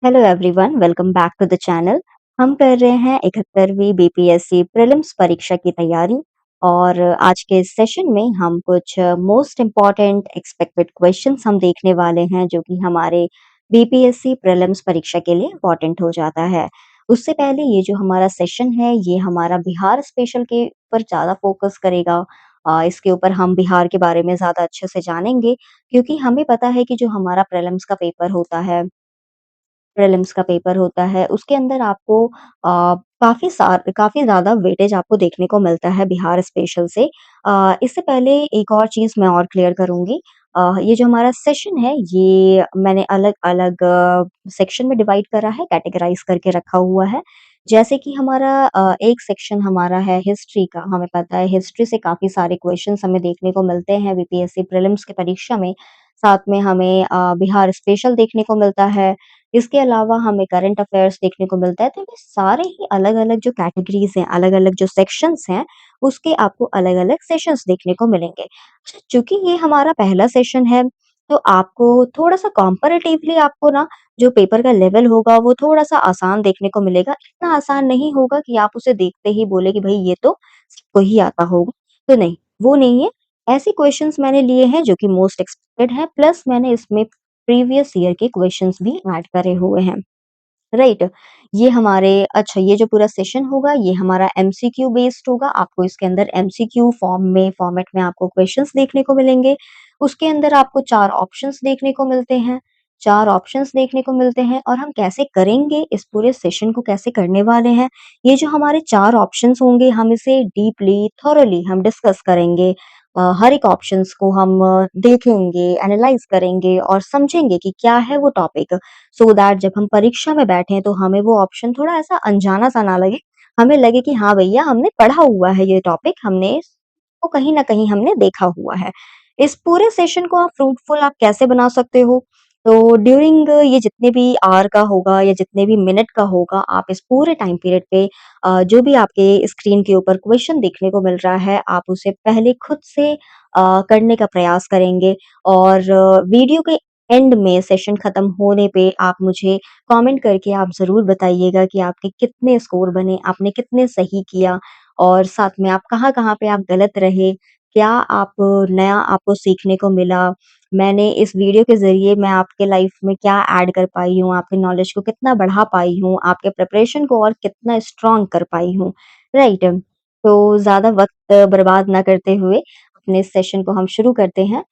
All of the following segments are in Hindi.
Hello everyone, welcome back to the channel. हम कर रहे हैं 71वीं बीपीएससी प्रीलिम्स परीक्षा की तैयारी और आज के इस सेशन में हम कुछ मोस्ट इम्पॉर्टेंट एक्सपेक्टेड क्वेश्चंस हम देखने वाले हैं जो कि हमारे बीपीएससी प्रीलिम्स परीक्षा के लिए इम्पॉर्टेंट हो जाता है। उससे पहले ये जो हमारा सेशन है ये हमारा बिहार स्पेशल के ऊपर ज़्यादा फोकस करेगा। इसके ऊपर हम बिहार के बारे में ज़्यादा अच्छे से जानेंगे क्योंकि हमें पता है कि जो हमारा प्रीलिम्स का पेपर होता है, प्रीलिम्स का पेपर होता है, उसके अंदर आपको काफ़ी ज़्यादा वेटेज आपको देखने को मिलता है बिहार स्पेशल से। इससे पहले एक और चीज़ मैं और क्लियर करूँगी। ये जो हमारा सेशन है, ये मैंने अलग-अलग सेक्शन में डिवाइड करा है, कैटेगराइज़ करके रखा हुआ है। जैसे कि हमारा एक सेक्शन हमारा है हिस्ट्री का, हमें पता है हिस्ट्री से काफ़ी सारे क्वेश्चन्स हमें देखने को मिलते हैं बीपीएससी प्रीलिम्स की परीक्षा में। साथ में हमें बिहार स्पेशल देखने को मिलता है। इसके अलावा हमें करंट अफेयर्स देखने को मिलता है, तो ये सारे ही अलग-अलग जो कैटेगरीज़ हैं, अलग-अलग जो सेक्शंस हैं, उसके आपको अलग-अलग सेशंस देखने को मिलेंगे। अच्छा, चूँकि ये हमारा पहला सेशन है, तो आपको थोड़ा-सा कंपैरेटिवली आपको ना जो पेपर का लेवल होगा, वो थोड़ा-सा आसान देखने को मिलेगा। इतना आसान नहीं होगा कि आप उसे देखते ही बोले कि भई ये तो सबको ही आता होगा, तो नहीं, वो नहीं है। ऐसे क्वेश्चन्स मैंने लिए हैं जो कि मोस्ट एक्सपेक्टेड हैं, प्लस मैंने इसमें प्रीवियस ईयर के क्वेश्चंस भी ऐड करे हुए हैं, राइट? ये हमारे अच्छा, ये जो पूरा सेशन होगा ये हमारा एमसीक्यू बेस्ड होगा। आपको इसके अंदर एमसीक्यू फॉर्मेट में आपको क्वेश्चंस देखने को मिलेंगे। उसके अंदर आपको 4 ऑप्शंस देखने को मिलते हैं। 4 ऑप्शंस देखने को मिलते हैं और हम कैसे करेंगे, इस पूरे सेशन को कैसे करने वाले हैं, ये जो हमारे 4 ऑप्शंस होंगे हम इसे डीपली, थॉरोली हम डिस्कस करेंगे। हर एक ऑप्शंस को हम देखेंगे, एनालाइज़ करेंगे और समझेंगे कि क्या है वो टॉपिक, सो दैट जब हम परीक्षा में बैठें तो हमें वो ऑप्शन थोड़ा ऐसा अनजाना सा ना लगे। हमें लगे कि हाँ भैया, हमने पढ़ा हुआ है ये टॉपिक, हमने इसको कहीं न कहीं हमने देखा हुआ है। इस पूरे सेशन को आप फ्रूटफुल आप कैसे बना सकते हो? तो ड्यूरिंग ये जितने भी आवर का होगा या जितने भी मिनट का होगा, आप इस पूरे टाइम पीरियड पे जो भी आपके स्क्रीन के ऊपर क्वेश्चन देखने को मिल रहा है, आप उसे पहले खुद से करने का प्रयास करेंगे और वीडियो के एंड में सेशन खत्म होने पे आप मुझे कमेंट करके आप ज़रूर बताइएगा कि आपके कितने स्कोर बने, आपने कितने सही किया और साथ में आप कहाँ-कहाँ पे आप गलत रहे, क्या आप नया आपको सीखने को मिला। मैंने इस वीडियो के ज़रिए मैं आपके लाइफ में क्या ऐड कर पाई हूँ, आपके नॉलेज को कितना बढ़ा पाई हूँ, आपके प्रिपरेशन को और कितना स्ट्रॉन्ग कर पाई हूँ, राइट? तो ज़्यादा वक़्त बर्बाद ना करते हुए अपने इस सेशन को हम शुरू करते हैं।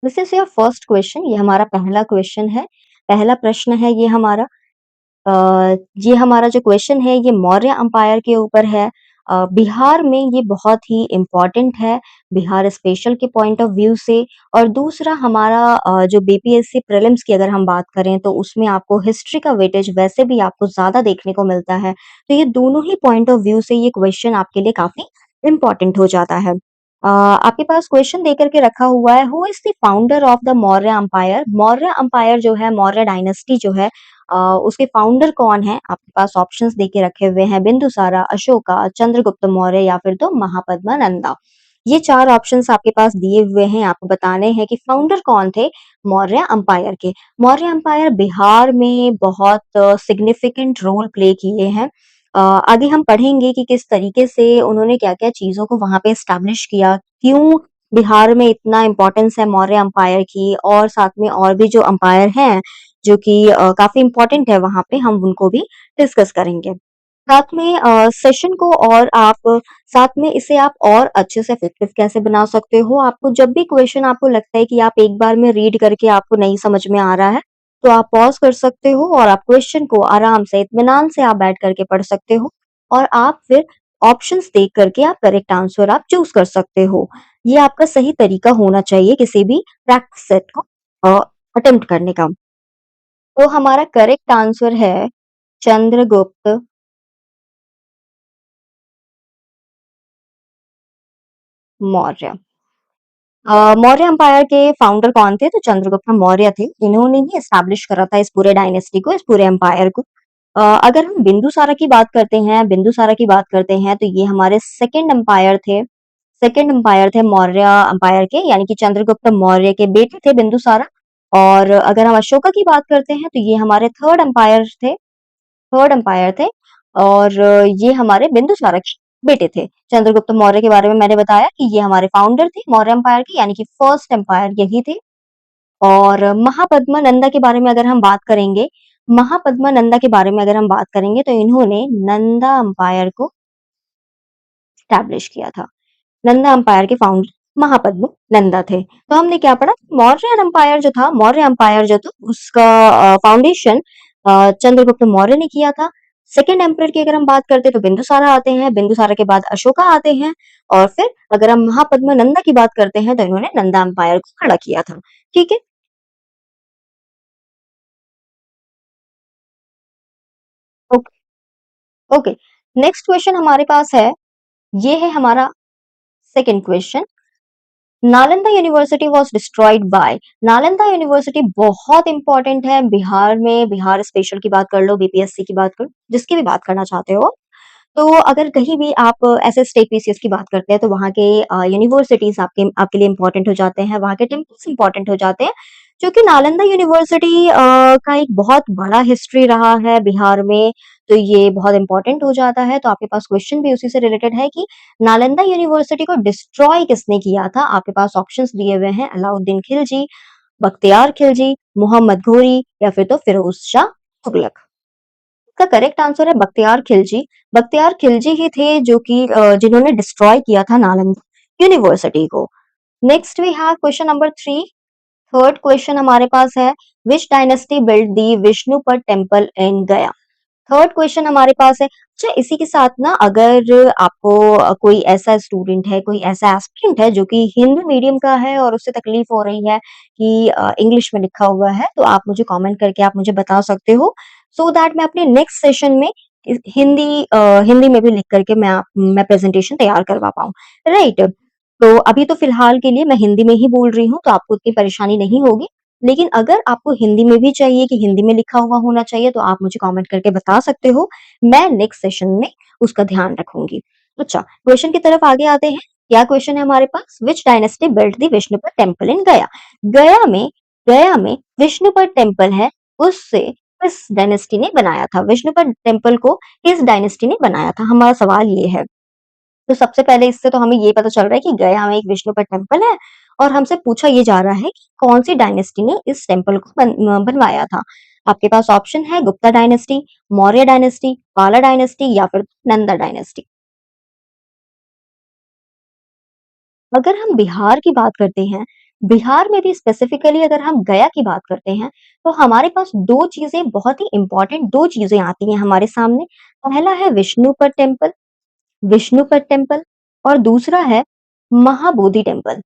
This is your first question, ये हमारा पहला क्वेश्चन है। पहला प्रश्न है ये हमारा। ये हमारा जो क्वेश्चन है ये मौर्य एम्पायर के ऊपर है। बिहार में ये बहुत ही इम्पोर्टेंट है, बिहार स्पेशल के पॉइंट ऑफ व्यू से। और दूसरा हमारा जो बीपीएससी प्रीलिम्स की अगर हम बात करें तो उसमें आपको हिस्ट्री का वेटेज वैसे भी आपको ज़्यादा देखने को मिलता है। तो ये दोनों ही पॉइंट ऑफ व्यू से ये क्वेश्चन आपके लिए काफ़ी इम्पोर्टेंट हो जाता है। आपके पास क्वेश्चन देकर के रखा हुआ है, who is the founder of the Maurya empire? Maurya empire जो है, मौर्य डायनेस्टी जो है, अ, उसके फाउंडर कौन है? आपके पास ऑप्शंस देके रखे हुए हैं, बिंदुसारा, अशोका, चंद्रगुप्त मौर्य या फिर तो महापद्मा नंदा। ये 4 ऑप्शंस आपके पास दिए हुए हैं, आपको बताने हैं कि फाउंडर कौन थे मौर्य एम्पायर के। मौर्य एम्पायर बिहार में बहुत सिग्निफिकेंट रोल प्ले किए हैं। आगे हम पढ़ेंगे कि किस तरीके से उन्होंने क्या-क्या चीज़ों को वहाँ पे एस्टेब्लिश किया, क्यों बिहार में इतना इम्पोर्टेंस है मौर्य एम्पायर की और साथ में और भी जो एम्पायर हैं जो कि काफ़ी इम्पोर्टेंट है वहाँ पे, हम उनको भी डिस्कस करेंगे। साथ में सेशन को और आप साथ में इसे आप और अच्छे से इफेक्टिव कैसे बना सकते हो, आपको जब भी क्वेश्चन आपको लगता है कि आप एक बार में रीड करके आपको नहीं समझ में आ रहा है, तो आप पॉज़ कर सकते हो और आप क्वेश्चन को आराम से, इत्मीनान से आप बैठ कर के पढ़ सकते हो और आप फिर ऑप्शंस देख कर के आप करेक्ट आंसर आप चूज़ कर सकते हो। ये आपका सही तरीका होना चाहिए किसी भी प्रैक्टिस सेट को अ, अटेम्प्ट करने का। तो हमारा करेक्ट आंसर है चंद्रगुप्त मौर्य। मौर्य एम्पायर के फाउंडर कौन थे? तो चंद्रगुप्त मौर्य थे। इन्होंने ही एस्टैब्लिश करा था इस पूरे डायनेस्टी को, इस पूरे एम्पायर को। अगर हम बिंदुसारा की बात करते हैं तो ये हमारे सेकंड एम्पायर थे मौर्य एम्पायर के, यानी कि चंद्रगुप्त मौर्य के बेटे थे बिंदुसारा। और अगर हम अशोका की बात करते हैं तो ये हमारे थर्ड एम्पायर थे और ये हमारे बिंदुसारा के बेटे थे। चंद्रगुप्त मौर्य के बारे में मैंने बताया कि ये हमारे फाउंडर थे मौर्य एम्पायर के, यानी कि फर्स्ट एम्पायर यही थे। और महापद्मा नंदा के बारे में अगर हम बात करेंगे, महापद्मा नंदा के बारे में अगर हम बात करेंगे तो इन्होंने नंदा एम्पायर को एस्टैब्लिश किया था। नंदा एम्पायर के फाउंडर महापद्म नंदा थे। तो हमने क्या पढ़ा, मौर्य एम्पायर जो था उसका फाउंडेशन चंद्रगुप्त मौर्य ने किया था। सेकंड एम्परर की अगर हम बात करते हैं तो बिंदुसारा आते हैं, बिंदुसारा के बाद अशोका आते हैं और फिर अगर हम महापद्मा नंदा की बात करते हैं तो इन्होंने नंदा एम्पायर को खड़ा किया था। ठीक है। ओके। ओके। नेक्स्ट क्वेश्चन हमारे पास है, ये है हमारा second question. Nalanda university was destroyed by. Nalanda university बहुत इंपॉर्टेंट है बिहार में, बिहार स्पेशल की बात कर लो, बीपीएससी की बात कर लो, जिसकी भी बात करना चाहते हो। तो अगर कहीं भी आप ऐसे स्टेट पीसीएस की बात करते हैं तो वहाँ के यूनिवर्सिटीज आपके आपके लिए इंपॉर्टेंट हो जाते हैं, वहाँ के टेम्पल्स इंपॉर्टेंट हो जाते हैं, क्योंकि नालंदा यूनिवर्सिटी का एक बहुत बड़ा हिस्ट्री रहा है बिहार में, तो ये बहुत इंपॉर्टेंट हो जाता है। तो आपके पास क्वेश्चन भी उसी से रिलेटेड है कि नालंदा यूनिवर्सिटी को डिस्ट्रॉय किसने किया था। आपके पास ऑप्शंस दिए हुए हैं, अलाउद्दीन खिलजी, बख्तियार खिलजी, मोहम्मद घोरी या फिर तो फिरोज शाह तुगलक। इसका करेक्ट आंसर है बख्तियार खिलजी। बख्तियार खिलजी ही थे जो कि जिन्होंने डिस्ट्रॉय किया था नालंदा यूनिवर्सिटी को। Next we have question number 3। Third question हमारे पास है, which dynasty build the Vishnupad temple in Gaya. Third question हमारे पास है। अच्छा, इसी के साथ ना अगर आपको कोई ऐसा स्टूडेंट है, कोई ऐसा एस्पिरेंट है जो कि हिंदी मीडियम का है और उससे तकलीफ हो रही है कि इंग्लिश में लिखा हुआ है, तो आप मुझे कमेंट करके आप मुझे बता सकते हो, सो दैट मैं अपने नेक्स्ट सेशन में हिंदी में भी लिख करके मैं प्रेजेंटेशन तैयार करवा पाऊँ, राइट। तो अभी तो फिलहाल के लिए मैं हिंदी में ही बोल रही हूँ, तो आपको इतनी परेशानी नहीं होगी। लेकिन अगर आपको हिंदी में भी चाहिए कि हिंदी में लिखा हुआ होना चाहिए, तो आप मुझे कमेंट करके बता सकते हो। मैं नेक्स्ट सेशन में उसका ध्यान रखूंगी। अच्छा, क्वेश्चन की तरफ आगे आते हैं। क्या क्वेश्चन है हमारे पास, which dynasty built the Vishnupad temple in Gaya. Gaya में गया में विष्णुपद टेम्पल है, उससे किस डायनेस्टी ने बनाया था। विष्णुपद टेम्पल को किस डायनेस्टी ने बनाया था, हमारा सवाल ये है। तो सबसे पहले इससे तो हमें ये पता चल रहा है कि गया में एक विष्णुपद टेम्पल है और हमसे पूछा ये जा रहा है कि कौन सी डायनेस्टी ने इस टेम्पल को बनवाया था। आपके पास ऑप्शन है गुप्ता डायनेस्टी, मौर्य डायनेस्टी, पाला डायनेस्टी या फिर नंदा डायनेस्टी। अगर हम बिहार की बात करते हैं, बिहार में भी स्पेसिफिकली अगर हम गया की बात करते हैं, तो हमारे पास दो चीजें बहुत ही इंपॉर्टेंट दो चीजें आती हैं हमारे सामने। पहला है विष्णुपद टेम्पल और दूसरा है महाबोधि टेम्पल।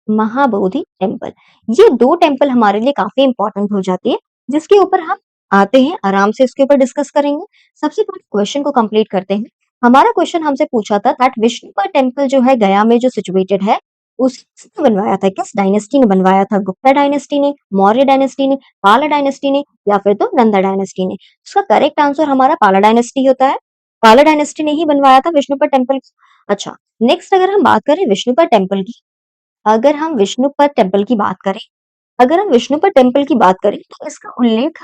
महाबोधि टेम्पल, ये दो टेम्पल हमारे लिए काफी इंपॉर्टेंट हो जाती है, जिसके ऊपर हम आते हैं, आराम से इसके ऊपर डिस्कस करेंगे। सबसे पहले क्वेश्चन को कंप्लीट करते हैं। हमारा क्वेश्चन हमसे पूछा था दैट विष्णुपद टेम्पल जो है गया में जो सिचुएटेड है, उसने बनवाया था, किस डायनेस्टी ने बनवाया था। गुप्ता डायनेस्टी ने, मौर्य डायनेस्टी ने, पाला डायनेस्टी ने या फिर तो नंदा डायनेस्टी ने। इसका करेक्ट आंसर हमारा पाला डायनेस्टी होता है। पाला डायनेस्टी ने ही बनवाया था विष्णुपद टेम्पल। अच्छा, नेक्स्ट अगर हम बात करें विष्णुपद टेम्पल की, अगर हम विष्णुपद टेम्पल की बात करें अगर हम विष्णुपद टेम्पल की बात करें तो इसका उल्लेख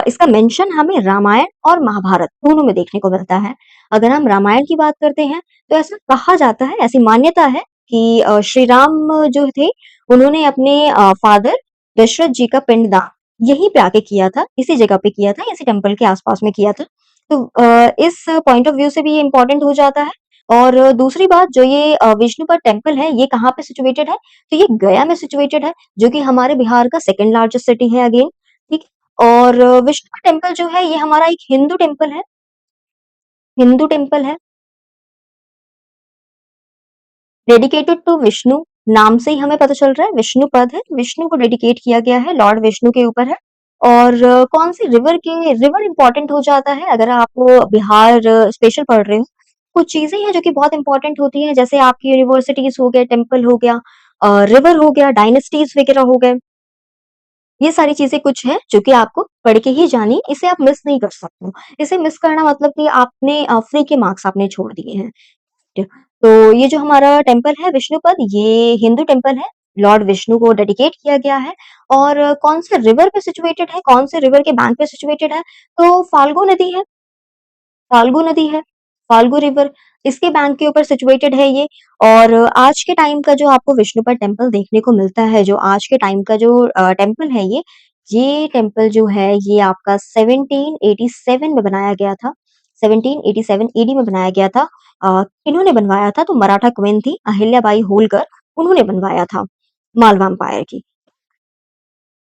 इसका मेंशन हमें रामायण और महाभारत दोनों में देखने को मिलता है। अगर हम रामायण की बात करते हैं तो ऐसा कहा जाता है, ऐसी मान्यता है कि श्री राम जो थे उन्होंने अपने फादर दशरथ जी का पिंडदान यहीं पे आके किया था, इसी जगह पे किया था, इसी टेम्पल के आसपास में किया था। तो इस पॉइंट ऑफ व्यू से भी ये इम्पोर्टेंट हो जाता है। और दूसरी बात, जो ये विष्णुपद टेम्पल है ये कहाँ पे सिचुएटेड है, तो ये गया में सिचुएटेड है, जो कि हमारे बिहार का सेकंड लार्जेस्ट सिटी है अगेन। ठीक है। और विष्णु टेम्पल जो है ये हमारा एक हिंदू टेम्पल है, डेडिकेटेड टू विष्णु। नाम से ही हमें पता चल रहा है विष्णु पद है, विष्णु को डेडिकेट किया गया है, लॉर्ड विष्णु के ऊपर है। और कौन सी रिवर इंपॉर्टेंट हो जाता है अगर आप बिहार स्पेशल पढ़ रहे हो। कुछ चीजें हैं जो कि बहुत इंपॉर्टेंट होती हैं, जैसे आपकी यूनिवर्सिटीज हो गए, टेम्पल हो गया, रिवर हो गया, डायनेस्टीज वगैरह हो गए। ये सारी चीजें कुछ हैं जो कि आपको पढ़ के ही जानी है, इसे आप मिस नहीं कर सकते हो। इसे मिस करना मतलब कि आपने फ्री के मार्क्स आपने छोड़ दिए हैं। तो ये जो हमारा टेम्पल है विष्णुपद, ये हिंदू टेम्पल है, लॉर्ड विष्णु को डेडिकेट किया गया है। और कौन से रिवर पे सिचुएटेड है, कौन से रिवर के बैंक पे सिचुएटेड है, तो फाल्गु नदी है, फाल्गु नदी है, फाल्गु रिवर, इसके बैंक के ऊपर सिचुएटेड है ये। और आज के टाइम का जो आपको विष्णुपद टेम्पल देखने को मिलता है, जो आज के टाइम का जो टेम्पल है ये टेम्पल जो है ये आपका 1787 में बनाया गया था। 1787 ईडी में बनाया गया था। किन्होंने बनवाया था, तो मराठा क्वीन थी अहिल्याबाई होलकर, उन्होंने बनवाया था मालवा एम्पायर की।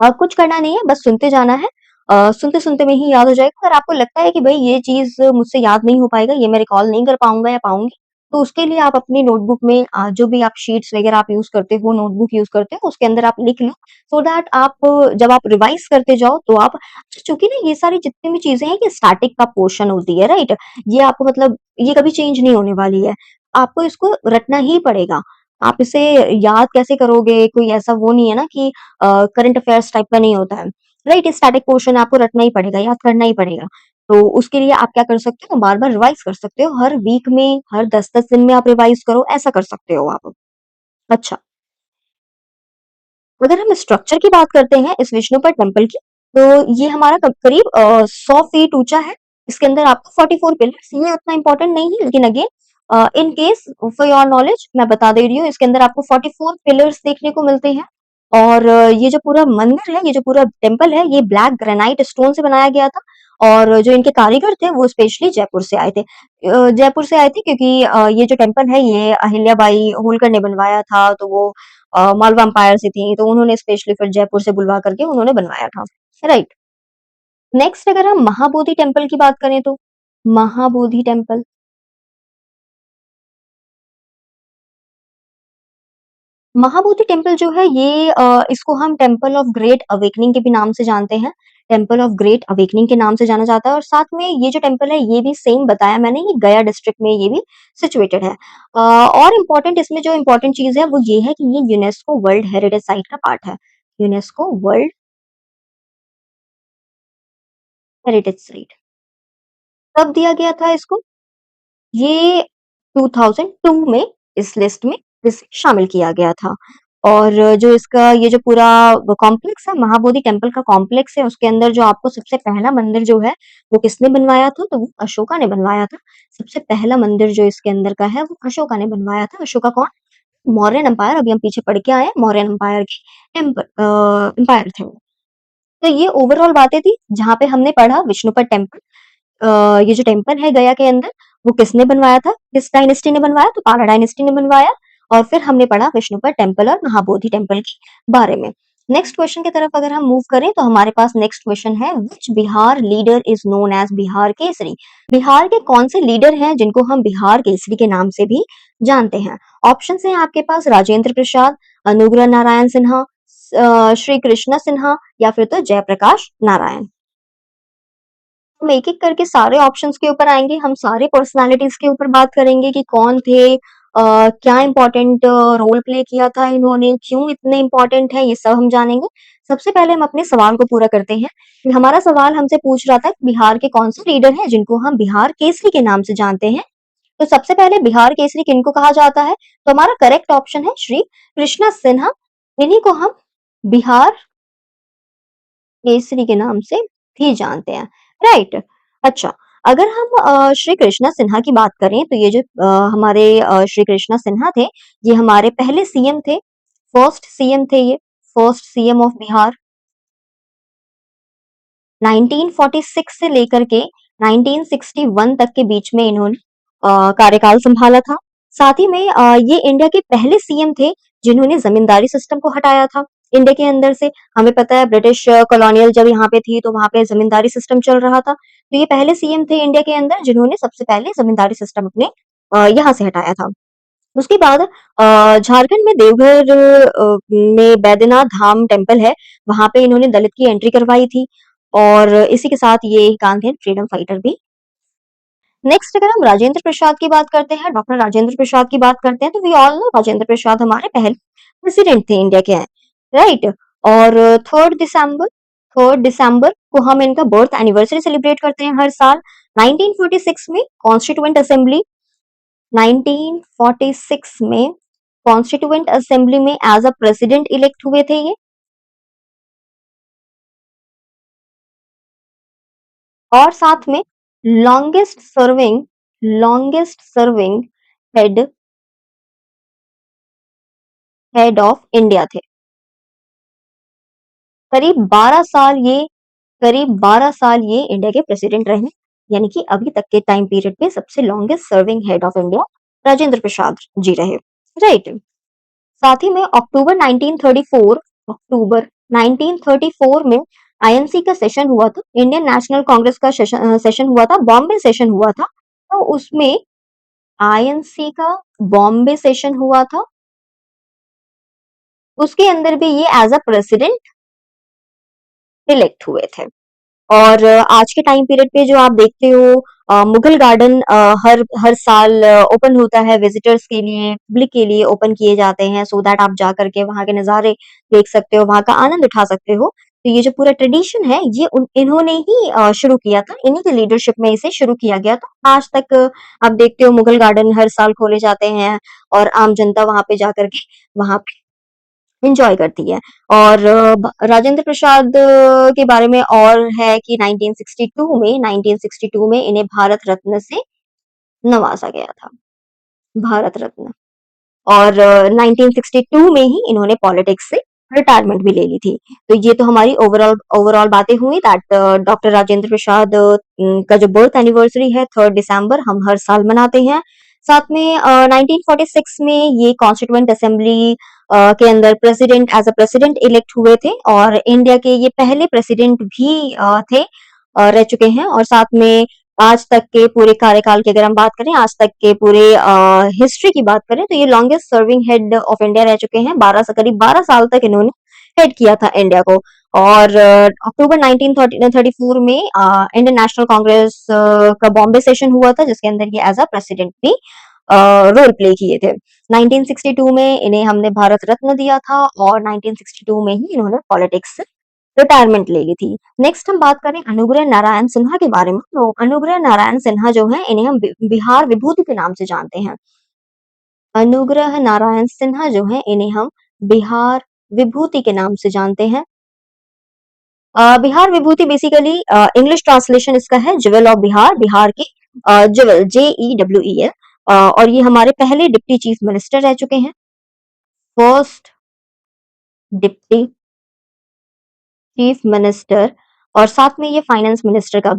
कुछ करना नहीं है, बस सुनते जाना है। सुनते-सुनते में ही याद हो जाएगा। अगर आपको लगता है कि भई ये चीज़ मुझसे याद नहीं हो पाएगा, ये मैं रिकॉल नहीं कर पाऊँगा या पाऊँगी, तो उसके लिए आप अपनी नोटबुक में जो भी आप शीट्स वगैरह आप यूज़ करते हो, नोटबुक यूज़ करते हो, उसके अंदर आप लिख लो, सो दैट आप जब आप रिवाइज़ करते जाओ तो आप चूँकि ना ये सारी जितनी भी चीज़ें हैं, ये स्टैटिक का पोर्शन होती है, राइट? ये आपको मतलब ये कभी चेंज नहीं होने वाली है। आपको इसको रटना ही पड़ेगा। आप इसे याद कैसे करोगे? कोई ऐसा वो नहीं है ना कि करंट अफेयर्स टाइप का नहीं होता है, राइट? स्टैटिक पोर्शन आपको रटना ही पड़ेगा, याद करना ही पड़ेगा। तो उसके लिए आप क्या कर सकते हो, बार-बार रिवाइज़ कर सकते हो, हर वीक में, हर 10-10 दिन में आप रिवाइज़ करो, ऐसा कर सकते हो आप। अच्छा, अगर हम स्ट्रक्चर की बात करते हैं इस विष्णुपद टेम्पल की, तो ये हमारा करीब 100 फीट ऊँचा है। इसके अंदर आपको 44 पिलर्स, ये उतना इम्पोर्टेंट नहीं है, लेकिन again in case for your knowledge मैं बता दे रही हूँ, इसके अंदर आपको 44 पिलर्स देखने को मिलते हैं। और ये जो पूरा मंदिर है, ये जो पूरा टेम्पल है, ये ब्लैक ग्रेनाइट स्टोन से बनाया गया था। और जो इनके कारीगर थे, वो स्पेशली जयपुर से आए थे। जयपुर से आए थे क्योंकि ये जो टेम्पल है, ये अहिल्याबाई होलकर ने बनवाया था, तो वो मालवा एम्पायर से थी, तो उन्होंने स्पेशली फिर जयपुर से बुलवा करके उन्होंने बनवाया था, राइट। नेक्स्ट अगर हम महाबोधि टेम्पल की बात करें तो महाबोधि टेम्पल, महाबोधि टेम्पल जो है ये इसको हम टेम्पल ऑफ ग्रेट अवेकनिंग के भी नाम से जानते हैं। टेम्पल ऑफ ग्रेट अवेकनिंग के नाम से जाना जाता है। और साथ में ये जो टेम्पल है ये भी सेम बताया मैंने, ये गया डिस्ट्रिक्ट में ये भी सिचुएटेड है। और इम्पोर्टेंट इसमें जो इम्पोर्टेंट चीज़ है वो ये है कि ये यूनेस्को वर्ल्ड हेरिटेज साइट का पार्ट है। UNESCO world heritage site. कब दिया गया था इसको? ये 2002 में इस लिस्ट में इसे शामिल किया गया था। और जो इसका ये जो पूरा कॉम्प्लेक्स है, महाबोधि टेम्पल का कॉम्प्लेक्स है, उसके अंदर जो आपको सबसे पहला मंदिर जो है, वो किसने बनवाया था? तो वो अशोका ने बनवाया था। सबसे पहला मंदिर जो इसके अंदर का है, वो अशोका ने बनवाया था। अशोका कौन? मौर्यन एम्पायर, अभी हम पीछे पढ़ के आए हैं, मौर्यन एम्पायर के एम्पायर थे वो। तो ये ओवरऑल बातें थी, जहाँ पे हमने पढ़ा विष्णुपद टेम्पल। ये जो टेम्पल है गया के अंदर, वो किसने बनवाया था? किस डायनेस्टी ने बनवाया? तो पाला डायनेस्टी ने बनवाया। और फिर हमने पढ़ा विष्णुपद टेम्पल और महाबोधि टेम्पल के बारे में। नेक्स्ट क्वेश्चन की तरफ अगर हम मूव करें तो हमारे पास नेक्स्ट क्वेश्चन है, which Bihar leader is known as Bihar Kesari? Bihar के कौन से लीडर हैं जिनको हम बिहार केसरी के नाम से भी जानते हैं? ऑप्शंस हैं आपके पास, राजेंद्र प्रसाद, अनुग्रह नारायण सिन्हा, श्री कृष्णा सिन्हा, या फिर तो जयप्रकाश नारायण। हम एक-एक करके सारे ऑप्शंस के ऊपर आएँगे, हम सारे पर्सनैलिटीज़ के ऊपर बात करेंगे कि कौन थे, क्या इम्पोर्टेंट रोल प्ले किया था इन्होंने, क्यों इतने इम्पोर्टेंट है, ये सब हम जानेंगे। सबसे पहले हम अपने सवाल को पूरा करते हैं कि हमारा सवाल हमसे पूछ रहा था कि बिहार के कौन से लीडर हैं जिनको हम बिहार केसरी के नाम से जानते हैं। तो सबसे पहले बिहार केसरी किनको कहा जाता है? तो हमारा करेक्ट ऑप्शन है श्री कृष्णा सिन्हा। इन्हीं को हम बिहार केसरी के नाम से भी जानते हैं, राइट? अच्छा, अगर हम श्री कृष्णा सिन्हा की बात करें तो ये जो हमारे श्री कृष्णा सिन्हा थे, ये हमारे पहले सीएम थे, फर्स्ट सीएम थे ये, फर्स्ट सीएम ऑफ बिहार। 1946 से लेकर के 1961 तक के बीच में इन्होंने कार्यकाल संभाला था। साथ ही में ये इंडिया के पहले सीएम थे जिन्होंने जमींदारी सिस्टम को हटाया था इंडिया के अंदर से। हमें पता है ब्रिटिश कॉलोनियल जब यहाँ पे थी तो वहां पे जमींदारी सिस्टम चल रहा था, तो ये पहले सीएम थे इंडिया के अंदर जिन्होंने सबसे पहले जमींदारी सिस्टम अपने यहाँ से हटाया था। उसके बाद झारखंड में देवघर में बैद्यनाथ धाम टेम्पल है, वहां पे इन्होंने दलित की एंट्री करवाई थी। और इसी के साथ ये एक आंध फ्रीडम फाइटर भी। नेक्स्ट अगर हम राजेंद्र प्रसाद की बात करते हैं, डॉक्टर राजेंद्र प्रसाद की बात करते हैं, तो we all know Rajendra Prasad हमारे पहले प्रेसिडेंट थे इंडिया के, राइट? और 3 दिसंबर को हम इनका बर्थ एनिवर्सरी सेलिब्रेट करते हैं हर साल। 1946 में कॉन्स्टिट्यूएंट असेंबली 1946 में कॉन्स्टिट्यूएंट असेंबली में एज अ प्रेसिडेंट इलेक्ट हुए थे ये। और साथ में longest serving head head of India थे। करीब 12 साल ये करीब 12 साल ये इंडिया के प्रेसिडेंट रहे, यानी कि अभी तक के टाइम पीरियड पे सबसे longest serving head of India Rajendra Prasad ji रहे। राइट। साथ ही में अक्टूबर 1934 में आईएनसी का सेशन हुआ था, इंडियन नेशनल कांग्रेस का सेशन हुआ था, बॉम्बे सेशन हुआ था। तो उसमें आईएनसी का बॉम्बे सेशन हुआ था, उसके अंदर भी ये एज अ प्रेसिडेंट इलेक्ट हुए थे। और आज के टाइम पीरियड पे जो आप देखते हो, मुगल गार्डन हर हर साल ओपन होता है विजिटर्स के लिए, पब्लिक के लिए ओपन किए जाते हैं, सो दैट आप जा करके वहाँ के नज़ारे देख सकते हो, वहाँ का आनंद उठा सकते हो। तो ये जो पूरा ट्रेडिशन है ये इन्होंने ही शुरू किया था, इन्हीं की लीडरशिप में इसे शुरू किया गया था। आज तक आप देखते हो मुगल गार्डन हर साल खोले जाते हैं और आम जनता वहाँ पे जा करके वहाँ पे एंजॉय करती है। और राजेंद्र प्रसाद के बारे में और है कि 1962 में इन्हें भारत रत्न से नवाजा गया था, भारत रत्न। और 1962 में ही इन्होंने पॉलिटिक्स से रिटायरमेंट भी ले ली थी। तो ये तो हमारी ओवरऑल ओवरऑल बातें हुई दैट डॉक्टर राजेंद्र प्रसाद का जो बर्थ एनिवर्सरी है 3 दिसंबर हम हर साल मनाते हैं। साथ में 1946 में ये कॉन्स्टिट्यूएंट असेंबली के अंदर president as a president elect हुए थे और इंडिया के ये पहले प्रेसिडेंट भी थे, रह चुके हैं। और साथ में आज तक के पूरे कार्यकाल की अगर हम बात करें, आज तक के पूरे हिस्ट्री की बात करें तो ये longest serving head of India रह चुके हैं। करीब 12 साल तक इन्होंने हेड किया था इंडिया को। और अक्टूबर 1934 में इंडियन नेशनल कांग्रेस का बॉम्बे सेशन हुआ था जिसके अंदर ये एज अ प्रेसिडेंट भी रोल प्ले किए थे। 1962 में इन्हें हमने भारत रत्न दिया था और 1962 में ही इन्होंने पॉलिटिक्स से रिटायरमेंट ले ली थी। नेक्स्ट हम बात करें अनुग्रह नारायण सिन्हा के बारे में। तो अनुग्रह नारायण सिन्हा जो है इन्हें हम बिहार विभूति के नाम से जानते हैं। अनुग्रह नारायण सिन्हा जो है इन्हें हम बिहार विभूति के नाम से जानते हैं। बिहार विभूति बेसिकली इंग्लिश ट्रांसलेशन इसका है ज्वेल ऑफ बिहार, बिहार के ज्वेल JEWEL। और ये हमारे पहले डिप्टी चीफ मिनिस्टर रह चुके हैं, फर्स्ट डिप्टी चीफ मिनिस्टर। और साथ में ये फाइनेंस मिनिस्टर का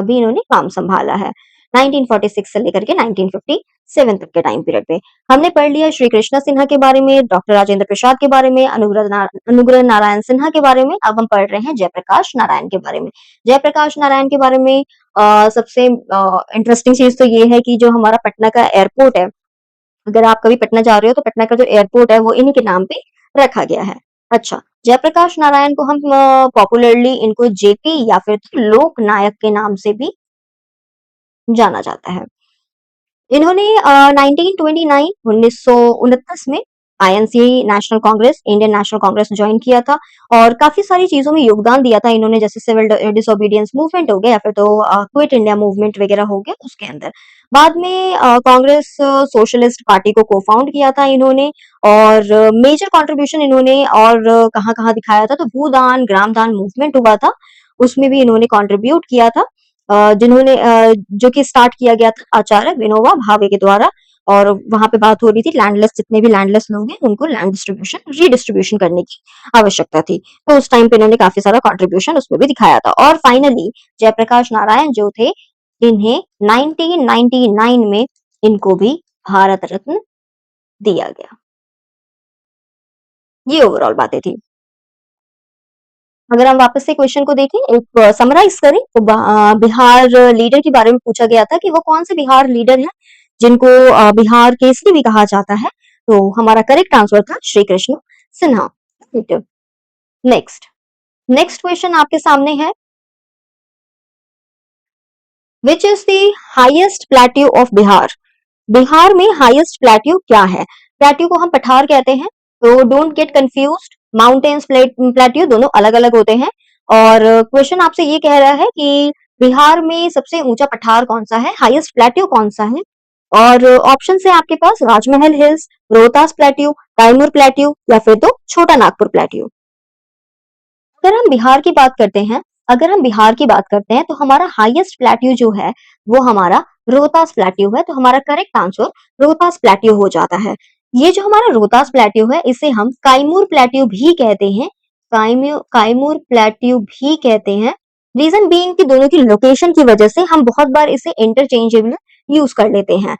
भी इन्होंने काम संभाला है 1946 से लेकर के 1957 तक के टाइम पीरियड पे। हमने पढ़ लिया श्री कृष्ण सिन्हा के बारे में, डॉक्टर राजेंद्र प्रसाद के बारे में, अनुग्रह नारायण सिन्हा के बारे में। अब हम पढ़ रहे हैं जयप्रकाश नारायण के बारे में। जयप्रकाश नारायण के बारे में सबसे इंटरेस्टिंग चीज तो ये है कि जो हमारा पटना का एयरपोर्ट है, अगर आप कभी पटना जा रहे हो तो पटना का जो एयरपोर्ट है वो इन्हीं के नाम पे रखा गया है। अच्छा, जयप्रकाश नारायण को हम पॉपुलरली इनको जेपी या फिर लोक नायक के नाम से भी जाना जाता है। इन्होंने 1929 में INC national Congress, Indian national Congress join किया था और काफी सारी चीजों में योगदान दिया था इन्होंने, जैसे सिविल डिसोबीडियंस मूवमेंट हो गया या फिर तो क्विट इंडिया मूवमेंट वगैरह हो गया उसके अंदर। बाद में कांग्रेस सोशलिस्ट पार्टी को को फाउंड किया था इन्होंने। और मेजर कंट्रीब्यूशन इन्होंने और कहाँ कहाँ दिखाया था, तो भूदान ग्रामदान मूवमेंट हुआ था उसमें भी इन्होंने कंट्रीब्यूट किया था, जो कि स्टार्ट किया गया था आचार्य विनोबा भावे के द्वारा। और वहां पे बात हो रही थी लैंडलेस, जितने भी लैंडलेस लोग हैं उनको लैंड डिस्ट्रीब्यूशन रीडिस्ट्रीब्यूशन करने की आवश्यकता थी। तो उस टाइम पे इन्होंने काफी सारा कंट्रीब्यूशन उसमें भी दिखाया था। और फाइनली जयप्रकाश नारायण जो थे, इन्हें 1999 में इनको भी भारत रत्न दिया गया। ये ओवरऑल बातें थी। अगर हम वापस से क्वेश्चन को देखें, एक समराइज करें तो बिहार लीडर के बारे में पूछा गया था कि वो कौन से बिहार लीडर हैं जिनको बिहार केसरी भी कहा जाता है। तो हमारा करेक्ट आंसर था Shri Krishna Sinha. Next next question आपके सामने है, which is the highest plateau of Bihar. Bihar में हाईएस्ट प्लेट्यू क्या है? प्लेट्यू को हम पठार कहते हैं, तो don't get confused, mountains plateau दोनों अलग अलग होते हैं। और क्वेश्चन आपसे ये कह रहा है कि बिहार में सबसे ऊंचा पठार कौन सा है, हाईएस्ट प्लेट्यू कौन सा है? और ऑप्शन है आपके पास Rajmahal hills, Rohtas plateau, Kaimur plateau या फिर तो छोटा नागपुर प्लेट्यू। अगर हम बिहार की बात करते हैं अगर हम बिहार की बात करते हैं तो हमारा हाईएस्ट प्लेट्यू जो है वो हमारा रोहतास प्लेट्यू है, तो हमारा करेक्ट आंसर रोहतास प्लेट्यू हो जाता है। ये जो हमारा रोहतास प्लेट्यू है इसे हम काइमूर प्लेट्यू भी कहते हैं, काइमूर प्लेट्यू भी कहते हैं। रीजन बीइंग कि दोनों की लोकेशन की वजह से हम बहुत बार इसे इंटरचेंजेबल यूज कर लेते हैं।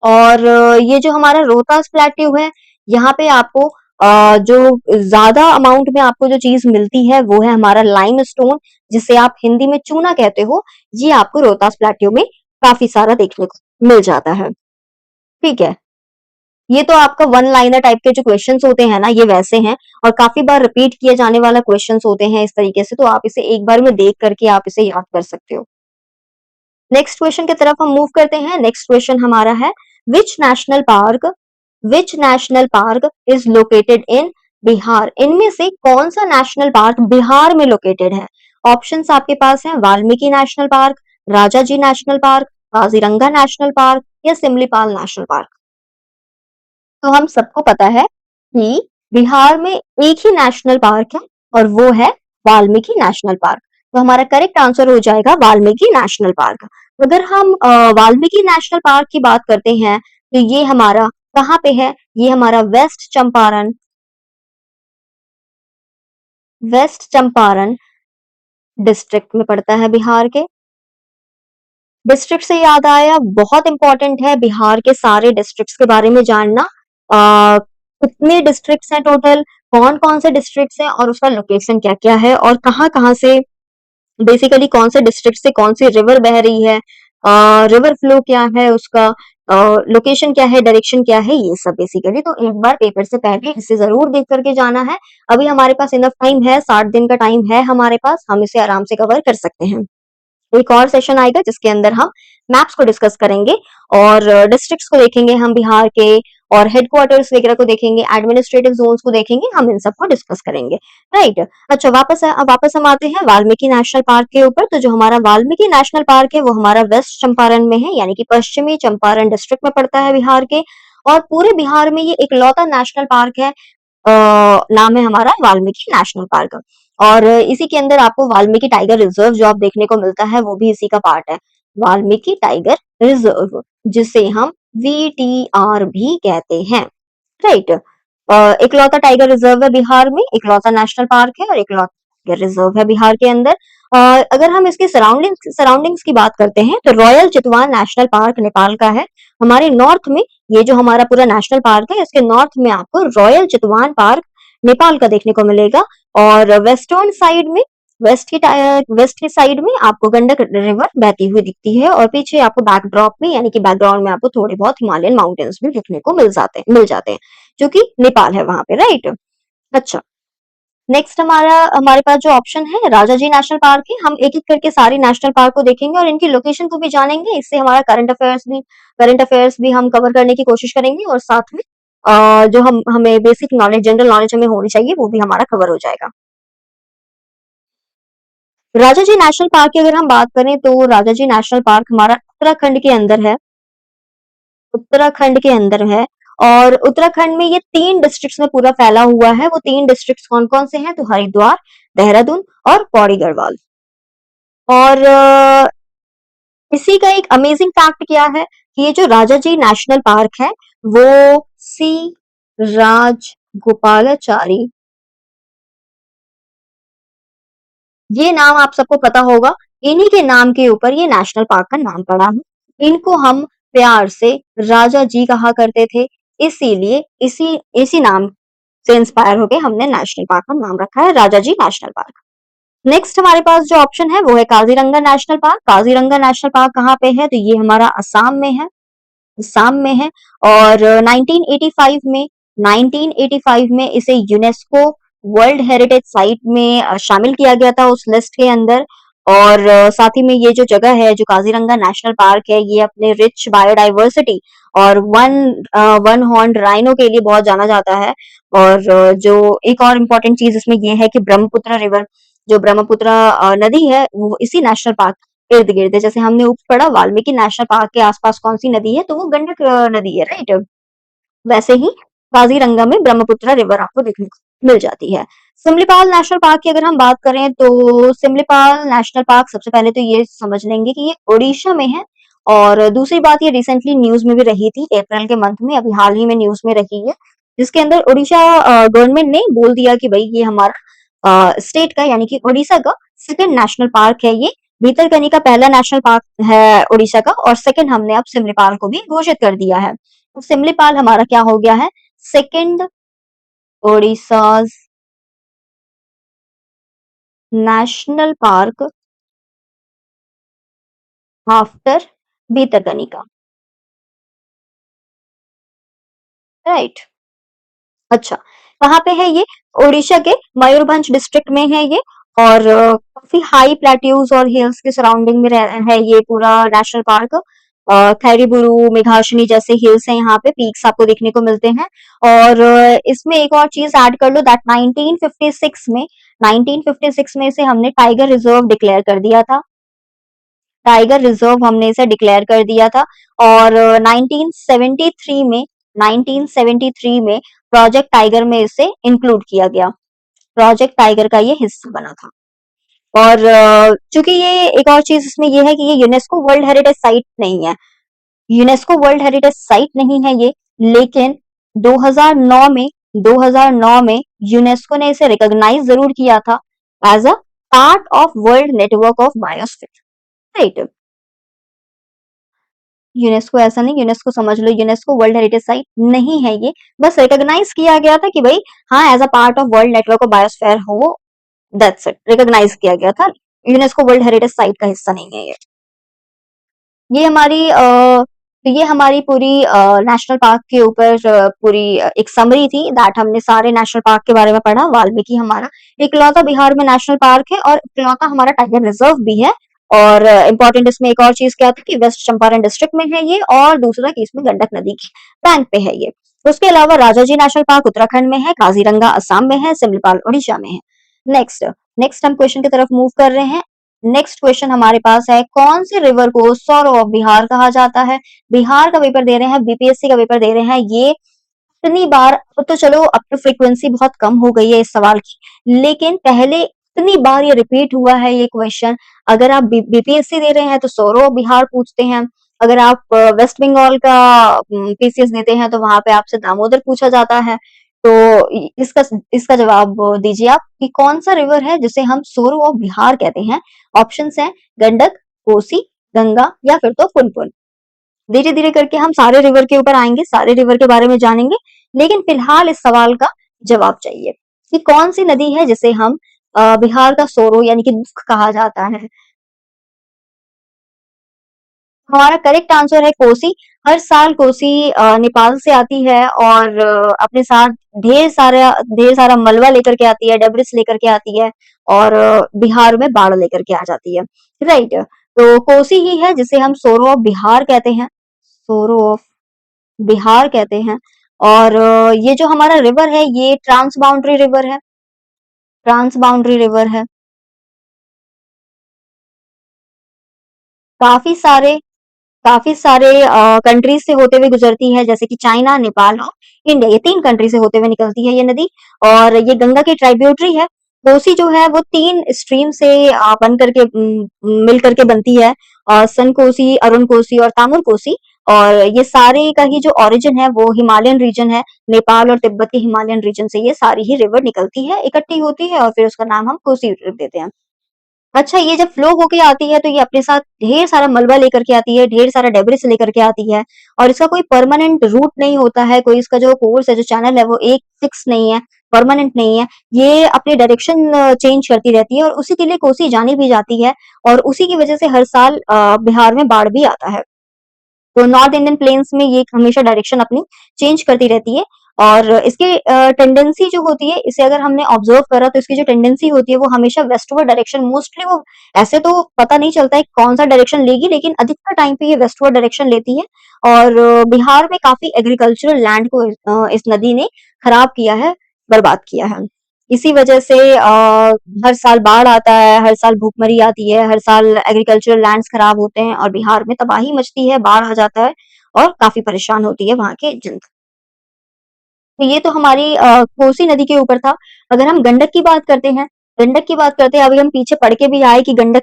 और ये जो हमारा रोहतास प्लेट्यू है यहाँ पे आपको जो ज्यादा अमाउंट में आपको जो चीज मिलती है वो है हमारा लाइमस्टोन, जिसे आप हिंदी में चूना कहते हो। ये आपको रोहतास प्लेट्यू में काफी सारा देखने को मिल जाता है। ठीक है, ये तो आपका वन लाइनर टाइप के जो क्वेश्चंस होते हैं ना ये वैसे हैं, और काफी बार रिपीट किए जाने वाला क्वेश्चंस होते हैं इस तरीके से, तो आप इसे एक बार में देख करके आप इसे याद कर सकते हो। नेक्स्ट क्वेश्चन की तरफ हम मूव करते हैं। नेक्स्ट क्वेश्चन हमारा है which national park is located इन बिहार? इनमें से कौन सा नेशनल पार्क बिहार में लोकेटेड है? ऑप्शंस आपके पास हैं Valmiki national park, Rajaji national park, Kaziranga national park या सिमलीपाल नेशनल पार्क। तो हम सबको पता है कि बिहार में एक ही नेशनल पार्क है और वो है वाल्मीकि नेशनल पार्क। तो हमारा करेक्ट आंसर हो जाएगा वाल्मीकि नेशनल पार्क। अगर हम वाल्मीकि नेशनल पार्क की बात करते हैं तो ये हमारा कहाँ पे है? ये हमारा वेस्ट चंपारण डिस्ट्रिक्ट में पड़ता है बिहार के। डिस्ट्रिक्ट से याद आया, बहुत इंपॉर्टेंट है बिहार के सारे डिस्ट्रिक्ट्स के बारे में जानना। कितने डिस्ट्रिक्ट्स हैं टोटल, कौन कौन से डिस्ट्रिक्ट्स हैं और उसका लोकेशन क्या क्या है और कहाँ कहाँ से बेसिकली कौन से डिस्ट्रिक्ट से कौन सी रिवर बह रही है, रिवर फ्लो क्या है उसका, लोकेशन क्या है, डायरेक्शन क्या है, ये सब बेसिकली तो एक बार पेपर से पहले इसे जरूर देख करके जाना है। अभी हमारे पास इनफ टाइम है, 60 दिन का टाइम है हमारे पास, हम इसे आराम से कवर कर सकते हैं। एक और सेशन आएगा जिसके अंदर हम मैप्स को डिस्कस करेंगे और डिस्ट्रिक्ट्स को देखेंगे हम बिहार के, और हेडक्वार्टर्स वगैरह को देखेंगे, एडमिनिस्ट्रेटिव जोन्स को देखेंगे, हम इन सबको डिस्कस करेंगे। राइट, अच्छा वापस हम आते हैं वाल्मीकि नेशनल पार्क के ऊपर। तो जो हमारा वाल्मीकि नेशनल पार्क है वो हमारा वेस्ट चंपारण में है, यानी कि पश्चिमी चंपारण डिस्ट्रिक्ट में पड़ता है बिहार के, और पूरे बिहार में ये इकलौता नेशनल पार्क है। नाम है हमारा वाल्मीकि नेशनल पार्क। और इसी के अंदर आपको वाल्मीकि टाइगर रिजर्व जो आप देखने को मिलता है वो भी इसी का पार्ट है, वाल्मीकि टाइगर रिजर्व, जिसे हम वीटीआर भी कहते हैं। राइट, इकलौता टाइगर रिजर्व है बिहार में, इकलौता नेशनल पार्क है और इकलौता टाइगर रिजर्व है बिहार के अंदर। अगर हम इसके सराउंडिंग्स की बात करते हैं तो रॉयल चितवान नेशनल पार्क नेपाल का है। हमारे नॉर्थ में ये जो हमारा पूरा नेशनल पार्क है इसके नॉर्थ में आपको रॉयल चितवान पार्क नेपाल का देखने को मिलेगा, और वेस्ट की साइड में आपको गंडक रिवर बहती हुई दिखती है, और पीछे आपको बैकड्रॉप में यानी कि बैकग्राउंड में आपको थोड़े बहुत हिमालयन माउंटेन्स भी देखने को मिल जाते हैं जो कि नेपाल है वहां पे। राइट, अच्छा, नेक्स्ट हमारे पास जो ऑप्शन है राजाजी नेशनल पार्क है। हम एक एक करके सारी नेशनल पार्क को देखेंगे और इनकी लोकेशन को भी जानेंगे, इससे हमारा करंट अफेयर्स भी हम कवर करने की कोशिश करेंगे, और साथ में जो हमें बेसिक नॉलेज, जनरल नॉलेज हमें होनी चाहिए वो भी हमारा कवर हो जाएगा। राजाजी नेशनल पार्क की अगर हम बात करें तो राजाजी नेशनल पार्क हमारा उत्तराखंड के अंदर है, और उत्तराखंड में ये 3 डिस्ट्रिक्ट्स में पूरा फैला हुआ है। वो 3 डिस्ट्रिक्ट्स कौन कौन से हैं? तो हरिद्वार, देहरादून और पौड़ी गढ़वाल। और इसी का एक अमेजिंग फैक्ट क्या है कि ये जो राजाजी नेशनल पार्क है वो सी राज गोपालाचारी, ये नाम आप सबको पता होगा, इन्हीं के नाम के ऊपर ये नेशनल पार्क का नाम पड़ा है। इनको हम प्यार से राजा जी कहा करते थे, इसीलिए इसी इसी नाम से इंस्पायर होके हमने नेशनल पार्क का नाम रखा है राजा जी नेशनल पार्क। नेक्स्ट हमारे पास जो ऑप्शन है वो है Kaziranga national park. Kaziranga national park कहाँ पे है? तो ये हमारा असम में है, और 1985 में इसे यूनेस्को वर्ल्ड हेरिटेज साइट में शामिल किया गया था उस लिस्ट के अंदर। और साथ ही में ये जो जगह है, जो काजीरंगा नेशनल पार्क है, ये अपने रिच बायोडाइवर्सिटी और वन हॉर्न राइनो के लिए बहुत जाना जाता है। और जो एक और इम्पोर्टेंट चीज इसमें ये है कि ब्रह्मपुत्र रिवर जो ब्रह्मपुत्र नदी है वो इसी नेशनल पार्क इर्द गिर्द है। जैसे हमने ऊपर पढ़ा वाल्मीकि नेशनल पार्क के आसपास कौन सी नदी है, तो वो गंडक नदी है, राइट। वैसे ही काजीरंगा में ब्रह्मपुत्र रिवर आपको देखने को मिल जाती है। सिमलीपाल नेशनल पार्क की अगर हम बात करें तो सिमलीपाल नेशनल पार्क सबसे पहले तो ये समझ लेंगे कि ये ओडिशा में है। और दूसरी बात, ये रिसेंटली न्यूज में भी रही थी, अप्रैल के मंथ में, अभी हाल ही में न्यूज में रही है, जिसके अंदर ओडिशा गवर्नमेंट ने बोल दिया कि भाई ये हमारा स्टेट का यानी कि ओडिशा का सेकंड नेशनल पार्क है ये। भीतरकनिका पहला नेशनल पार्क है ओडिशा का, और सेकंड हमने अब सिमलीपाल को भी घोषित कर दिया है। तो सिमलीपाल हमारा क्या हो गया है, second Odisha's national park after Bhitarkanika, right. अच्छा, कहाँ पे है ये, ओडिशा के मयूरभंज डिस्ट्रिक्ट में है ये। और काफी हाई प्लेट्यूज और हिल्स के सराउंडिंग में है ये पूरा नेशनल पार्क। खैरीबुरु, मेघाशनी जैसे हिल्स हैं, यहाँ पे पीक्स आपको देखने को मिलते हैं। और इसमें एक और चीज ऐड कर लो दैट 1956 में इसे हमने टाइगर रिजर्व डिक्लेयर कर दिया था। टाइगर रिजर्व हमने इसे डिक्लेयर कर दिया था। और 1973 में प्रोजेक्ट टाइगर में इसे इंक्लूड किया गया। प्रोजेक्ट टाइगर का ये हिस्सा बना था। और चूंकि ये एक और चीज इसमें ये है कि ये यूनेस्को वर्ल्ड हेरिटेज साइट नहीं है, यूनेस्को वर्ल्ड हेरिटेज साइट नहीं है ये, लेकिन 2009 में 2009 में यूनेस्को ने इसे रिकॉग्नाइज जरूर किया था as a part of world network of biosphere, right. UNESCO ऐसा नहीं, यूनेस्को समझ लो यूनेस्को वर्ल्ड हेरिटेज साइट नहीं है ये, बस रिकॉग्नाइज किया गया था कि भाई हाँ as a part of world network of biosphere हो, दैट्स इट, रिकॉग्नाइज किया गया था। यूनेस्को वर्ल्ड हेरिटेज साइट का हिस्सा नहीं है ये। ये हमारी तो ये हमारी पूरी नेशनल पार्क के ऊपर पूरी एक समरी थी दैट हमने सारे नेशनल पार्क के बारे में पढ़ा। वाल्मीकि हमारा इकलौता बिहार में नेशनल पार्क है और इकलौता हमारा टाइगर रिजर्व भी है। और इम्पोर्टेंट इसमें एक और चीज क्या था कि वेस्ट चंपारण डिस्ट्रिक्ट में है ये, और दूसरा कि इसमें गंडक नदी की बैंक पे है ये। उसके अलावा राजाजी नेशनल पार्क उत्तराखंड में है, काजीरंगा असम में है, सिमलीपाल उड़ीसा में है। नेक्स्ट नेक्स्ट हम क्वेश्चन की तरफ मूव कर रहे हैं। नेक्स्ट क्वेश्चन हमारे पास है, कौन से रिवर को सौरो ऑफ बिहार कहा जाता है। बिहार का पेपर दे रहे हैं, बीपीएससी का पेपर दे रहे हैं। ये इतनी बार, अब तो चलो अब तो फ्रीक्वेंसी बहुत कम हो गई है इस सवाल की, लेकिन पहले इतनी बार ये रिपीट हुआ है ये क्वेश्चन। अगर आप बीपीएससी दे रहे हैं तो सौरो ऑफ बिहार पूछते हैं, अगर आप वेस्ट बंगाल का पीसीएस देते हैं तो वहां पे आपसे दामोदर पूछा जाता है। तो इसका इसका जवाब दीजिए आप कि कौन सा रिवर है जिसे हम सोरो ऑफ बिहार कहते हैं। ऑप्शंस हैं गंडक, कोसी, गंगा या फिर तो पुनपुन। धीरे धीरे करके हम सारे रिवर के ऊपर आएंगे, सारे रिवर के बारे में जानेंगे, लेकिन फिलहाल इस सवाल का जवाब चाहिए कि कौन सी नदी है जिसे हम बिहार का सोरो यानी कि दुख कहा जाता है। हमारा करेक्ट आंसर है कोसी। हर साल कोसी नेपाल से आती है और अपने साथ ढेर सारा मलबा लेकर के आती है, डेब्रिस लेकर के आती है, और बिहार में बाढ़ लेकर के आ जाती है, राइट। तो कोसी ही है जिसे हम सोरो ऑफ बिहार कहते हैं, सोरो ऑफ बिहार कहते हैं। और ये जो हमारा रिवर है ये ट्रांस बाउंड्री रिवर है, ट्रांस बाउंड्री रिवर है। काफी सारे काफी सारे कंट्रीज से होते हुए गुजरती है, जैसे कि चाइना, नेपाल और इंडिया, ये तीन कंट्री से होते हुए निकलती है ये नदी। और ये गंगा की ट्राइब्यूटरी है। कोसी जो है वो तीन स्ट्रीम से बन करके मिल करके बनती है, सन कोसी, अरुण कोसी और तामुर कोसी। और ये सारे का ही जो ओरिजिन है वो हिमालयन रीजन है, नेपाल और तिब्बत के हिमालयन रीजन से ये सारी ही रिवर निकलती है, इकट्ठी होती है और फिर उसका नाम हम कोसी रिवर देते हैं। अच्छा, ये जब फ्लो होके आती है तो ये अपने साथ ढेर सारा मलबा लेकर के आती है, ढेर सारा डेब्रिस लेकर के आती है, और इसका कोई परमानेंट रूट नहीं होता है, कोई इसका जो कोर्स है, जो चैनल है वो एक फिक्स नहीं है, परमानेंट नहीं है। ये अपनी डायरेक्शन चेंज करती रहती है और उसी के लिए कोसी जानी भी जाती है, और उसी की वजह से हर साल बिहार में बाढ़ भी आता है। तो नॉर्थ इंडियन प्लेन्स में ये हमेशा डायरेक्शन अपनी चेंज करती रहती है। और इसकी टेंडेंसी जो होती है, इसे अगर हमने ऑब्जर्व करा तो इसकी जो टेंडेंसी होती है वो हमेशा वेस्टवर्ड डायरेक्शन, मोस्टली वो ऐसे तो पता नहीं चलता है कौन सा डायरेक्शन लेगी, लेकिन अधिकतर टाइम पे ये वेस्टवर्ड डायरेक्शन लेती है। और बिहार में काफी एग्रीकल्चरल लैंड को इस नदी ने खराब किया है, बर्बाद किया है। इसी वजह से हर साल बाढ़ आता है, हर साल भूखमरी आती है, हर साल एग्रीकल्चरल लैंड्स खराब होते हैं और बिहार में तबाही मचती है, बाढ़ आ जाता है और काफ़ी परेशान होती है वहाँ की जनता। तो ये तो हमारी कोसी नदी के ऊपर था। अगर हम गंडक की बात करते हैं, गंडक की बात करते हैं, अभी हम पीछे पढ़ के भी आए कि गंडक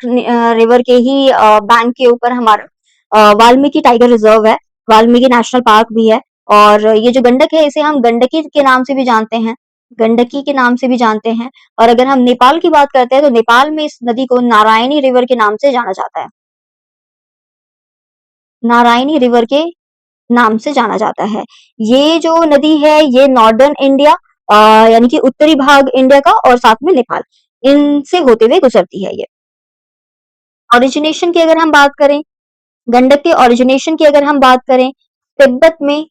रिवर के ही बैंक के ऊपर हमारा वाल्मीकि टाइगर रिजर्व है, वाल्मीकि नेशनल पार्क भी है। और ये जो गंडक है इसे हम गंडकी के नाम से भी जानते हैं, गंडकी के नाम से भी जानते हैं। और अगर हम नेपाल की बात करते हैं तो नेपाल में इस नदी को नारायणी रिवर के नाम से जाना जाता है। नारायणी रिवर के नाम से जाना जाता है। ये जो नदी है ये नॉर्दर्न इंडिया यानी कि उत्तरी भाग इंडिया का और साथ में नेपाल इनसे होते हुए गुजरती है ये। ओरिजिनेशन की अगर हम बात करें, गंडक के ओरिजिनेशन की अगर हम बात करें, तिब्बत में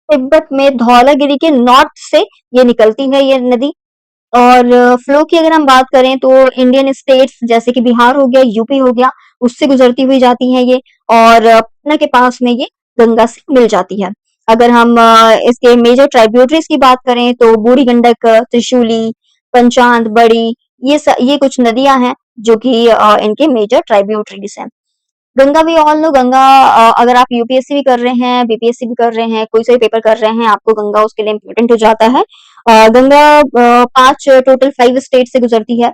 तिब्बत में धौलागिरी के नॉर्थ से ये निकलती है ये नदी। और फ्लो की अगर हम बात करें तो इंडियन स्टेट्स जैसे कि बिहार हो गया, यूपी हो गया, उससे गुजरती हुई जाती है ये। और पटना के पास में ये गंगा से मिल जाती है। अगर हम इसके मेजर ट्राइब्यूटरीज की बात करें तो बूढ़ी गंडक, त्रिशूली, पंचांद, बड़ी, ये कुछ नदियां हैं जो कि इनके मेजर ट्राइब्यूटरीज हैं। गंगा भी ऑल नो गंगा, अगर आप यूपीएससी भी कर रहे हैं, बीपीएससी भी कर रहे हैं, कोई सा भी पेपर कर रहे हैं, आपको गंगा उसके लिए इम्पोर्टेंट हो जाता है। गंगा 5 टोटल 5 स्टेट से गुजरती है।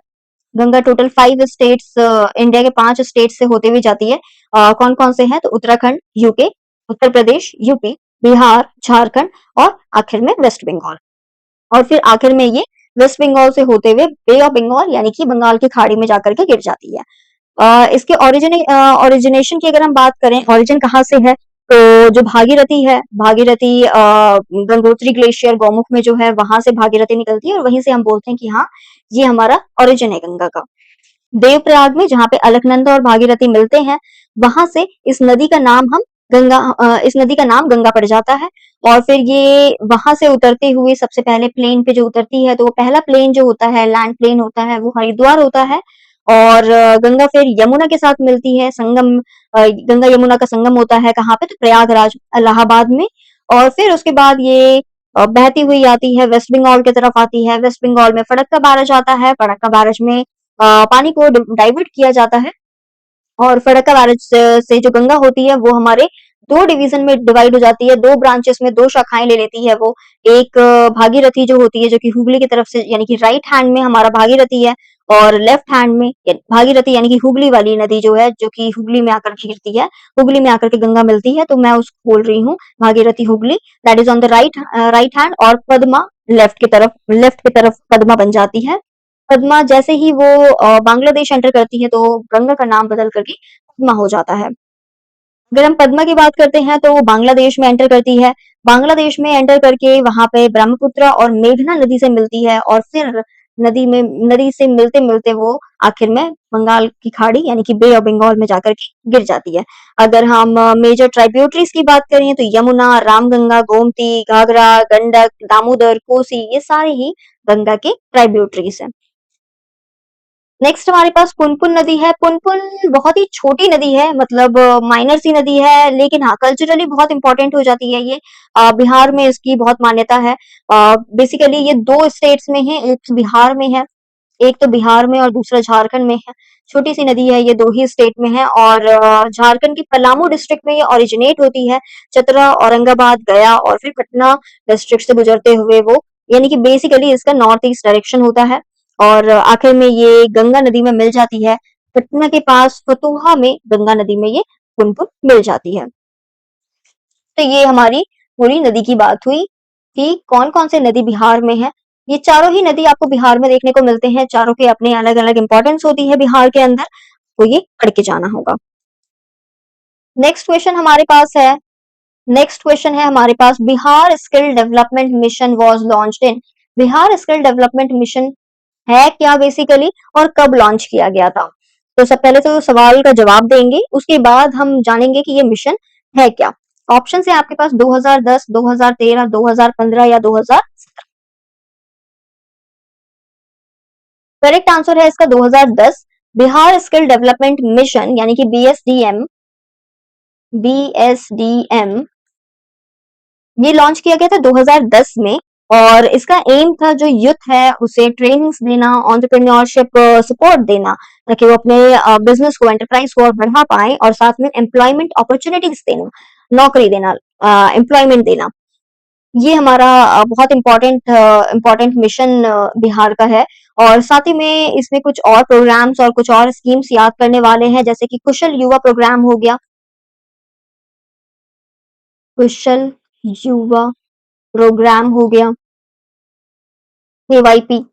गंगा टोटल 5 स्टेट्स, इंडिया के 5 स्टेट से होते हुए जाती है। कौन-कौन से हैं? तो उत्तराखंड, यूके, उत्तर प्रदेश, यूपी, बिहार, झारखंड और आखिर में वेस्ट बंगाल। और फिर आखिर में ये वेस्ट बंगाल से होते हुए बे ऑफ बंगाल यानी कि बंगाल की खाड़ी में जाकर के गिर जाती है। इसके ओरिजिनेशन की अगर हम बात करें, ओरिजिन कहाँ से है, तो जो भागीरथी है, भागीरथी गंगोत्री ग्लेशियर गौमुख में जो है वहां से भागीरथी निकलती है और वहीं से हम बोलते हैं कि हाँ ये हमारा ओरिजिन है गंगा का। देवप्रयाग में जहाँ पे अलकनंदा और भागीरथी मिलते हैं वहां से इस नदी का नाम हम इस नदी का नाम गंगा पड़ जाता है। और फिर ये वहां से उतरते हुए सबसे पहले प्लेन पे जो उतरती है तो वो पहला प्लेन जो होता है, लैंड प्लेन होता है, वो हरिद्वार होता है। और गंगा फिर यमुना के साथ मिलती है, संगम गंगा यमुना का संगम होता है कहाँ पे, तो प्रयागराज इलाहाबाद में। और फिर उसके बाद ये बहती हुई आती है, वेस्ट बंगाल की तरफ आती है। वेस्ट बंगाल में फड़क्का बैराज आता है, फड़क्का बैराज में पानी को डाइवर्ट किया जाता है। और फड़क्का बैराज से जो गंगा होती है वो हमारे 2 डिवीजन में डिवाइड हो जाती है, 2 ब्रांचेस में 2 शाखाएं ले लेती है वो। एक भागीरथी जो होती है जो कि हुगली की तरफ से यानी कि राइट हैंड में हमारा भागीरथी है, और लेफ्ट हैंड में भागीरथी यानी कि हुगली वाली नदी जो है जो कि हुगली में आकर के गिरती है, हुगली में आकर के गंगा मिलती है, तो मैं उसको बोल रही हूँ Bhagirathi Hooghly, that is on the right hand. और पद्मा लेफ्ट की तरफ पद्मा बन जाती है। पद्मा जैसे ही वो बांग्लादेश एंटर करती है तो गंगा का नाम बदल करके पद्मा हो जाता है। अगर हम पद्मा की बात करते हैं तो वो बांग्लादेश में एंटर करती है। बांग्लादेश में एंटर करके वहां पे ब्रह्मपुत्र और मेघना नदी से मिलती है और फिर नदी से मिलते मिलते वो आखिर में बंगाल की खाड़ी यानी कि बे ऑफ बंगाल में जाकर के गिर जाती है। अगर हम मेजर ट्राइब्यूटरीज की बात करें तो यमुना, रामगंगा, गोमती, घाघरा, गंडक, दामोदर, कोसी, ये सारे ही गंगा के ट्राइब्यूटरीज हैं। नेक्स्ट हमारे पास पुनपुन नदी है। पुनपुन बहुत ही छोटी नदी है, मतलब माइनर सी नदी है, लेकिन हाँ कल्चरली बहुत इंपॉर्टेंट हो जाती है ये। बिहार में इसकी बहुत मान्यता है। बेसिकली ये 2 स्टेट्स में है, एक बिहार में है, एक तो बिहार में और दूसरा झारखंड में है। छोटी सी नदी है, ये 2 ही स्टेट में है। और झारखंड की पलामू डिस्ट्रिक्ट में ये ओरिजिनेट होती है। चतरा, औरंगाबाद, गया और फिर पटना डिस्ट्रिक्ट से गुजरते हुए वो यानी कि बेसिकली इसका नॉर्थ ईस्ट डायरेक्शन होता है। और आखिर में ये गंगा नदी में मिल जाती है। पटना के पास फतुहा में गंगा नदी में ये पुनपुन मिल जाती है। तो ये हमारी पूरी नदी की बात हुई कि कौन-कौन से नदी बिहार में है। ये चारों ही नदी आपको बिहार में देखने को मिलते हैं, चारों के अपने अलग-अलग इंपॉर्टेंस होती है बिहार के अंदर, तो ये पढ़ के जाना होगा। नेक्स्ट क्वेश्चन हमारे पास है नेक्स्ट क्वेश्चन है हमारे पास, Bihar skill development mission was launched in. Bihar skill development mission है क्या बेसिकली, और कब लॉन्च किया गया था? तो सब पहले तो सवाल का जवाब देंगे, उसके बाद हम जानेंगे कि ये मिशन है क्या। ऑप्शन है आपके पास 2010, 2013, 2015 या 2017। करेक्ट आंसर है इसका 2010। बिहार स्किल डेवलपमेंट मिशन यानी कि बीएसडीएम ये लॉन्च किया गया था 2010 में। और इसका एम था जो यूथ है उसे ट्रेनिंग्स देना, एंटरप्रेन्योरशिप सपोर्ट देना, ताकि वो अपने बिजनेस को, एंटरप्राइज को और बढ़ा पाए, और साथ में एम्प्लॉयमेंट अपॉर्चुनिटीज देना, नौकरी देना, एम्प्लॉयमेंट देना। ये हमारा बहुत इम्पोर्टेंट मिशन बिहार का है। और साथ ही में इसमें कुछ और प्रोग्राम्स और कुछ और स्कीम्स याद करने वाले हैं, जैसे कि कुशल युवा प्रोग्राम हो गया, कुशल युवा प्रोग्राम हो गया, केवाईपी।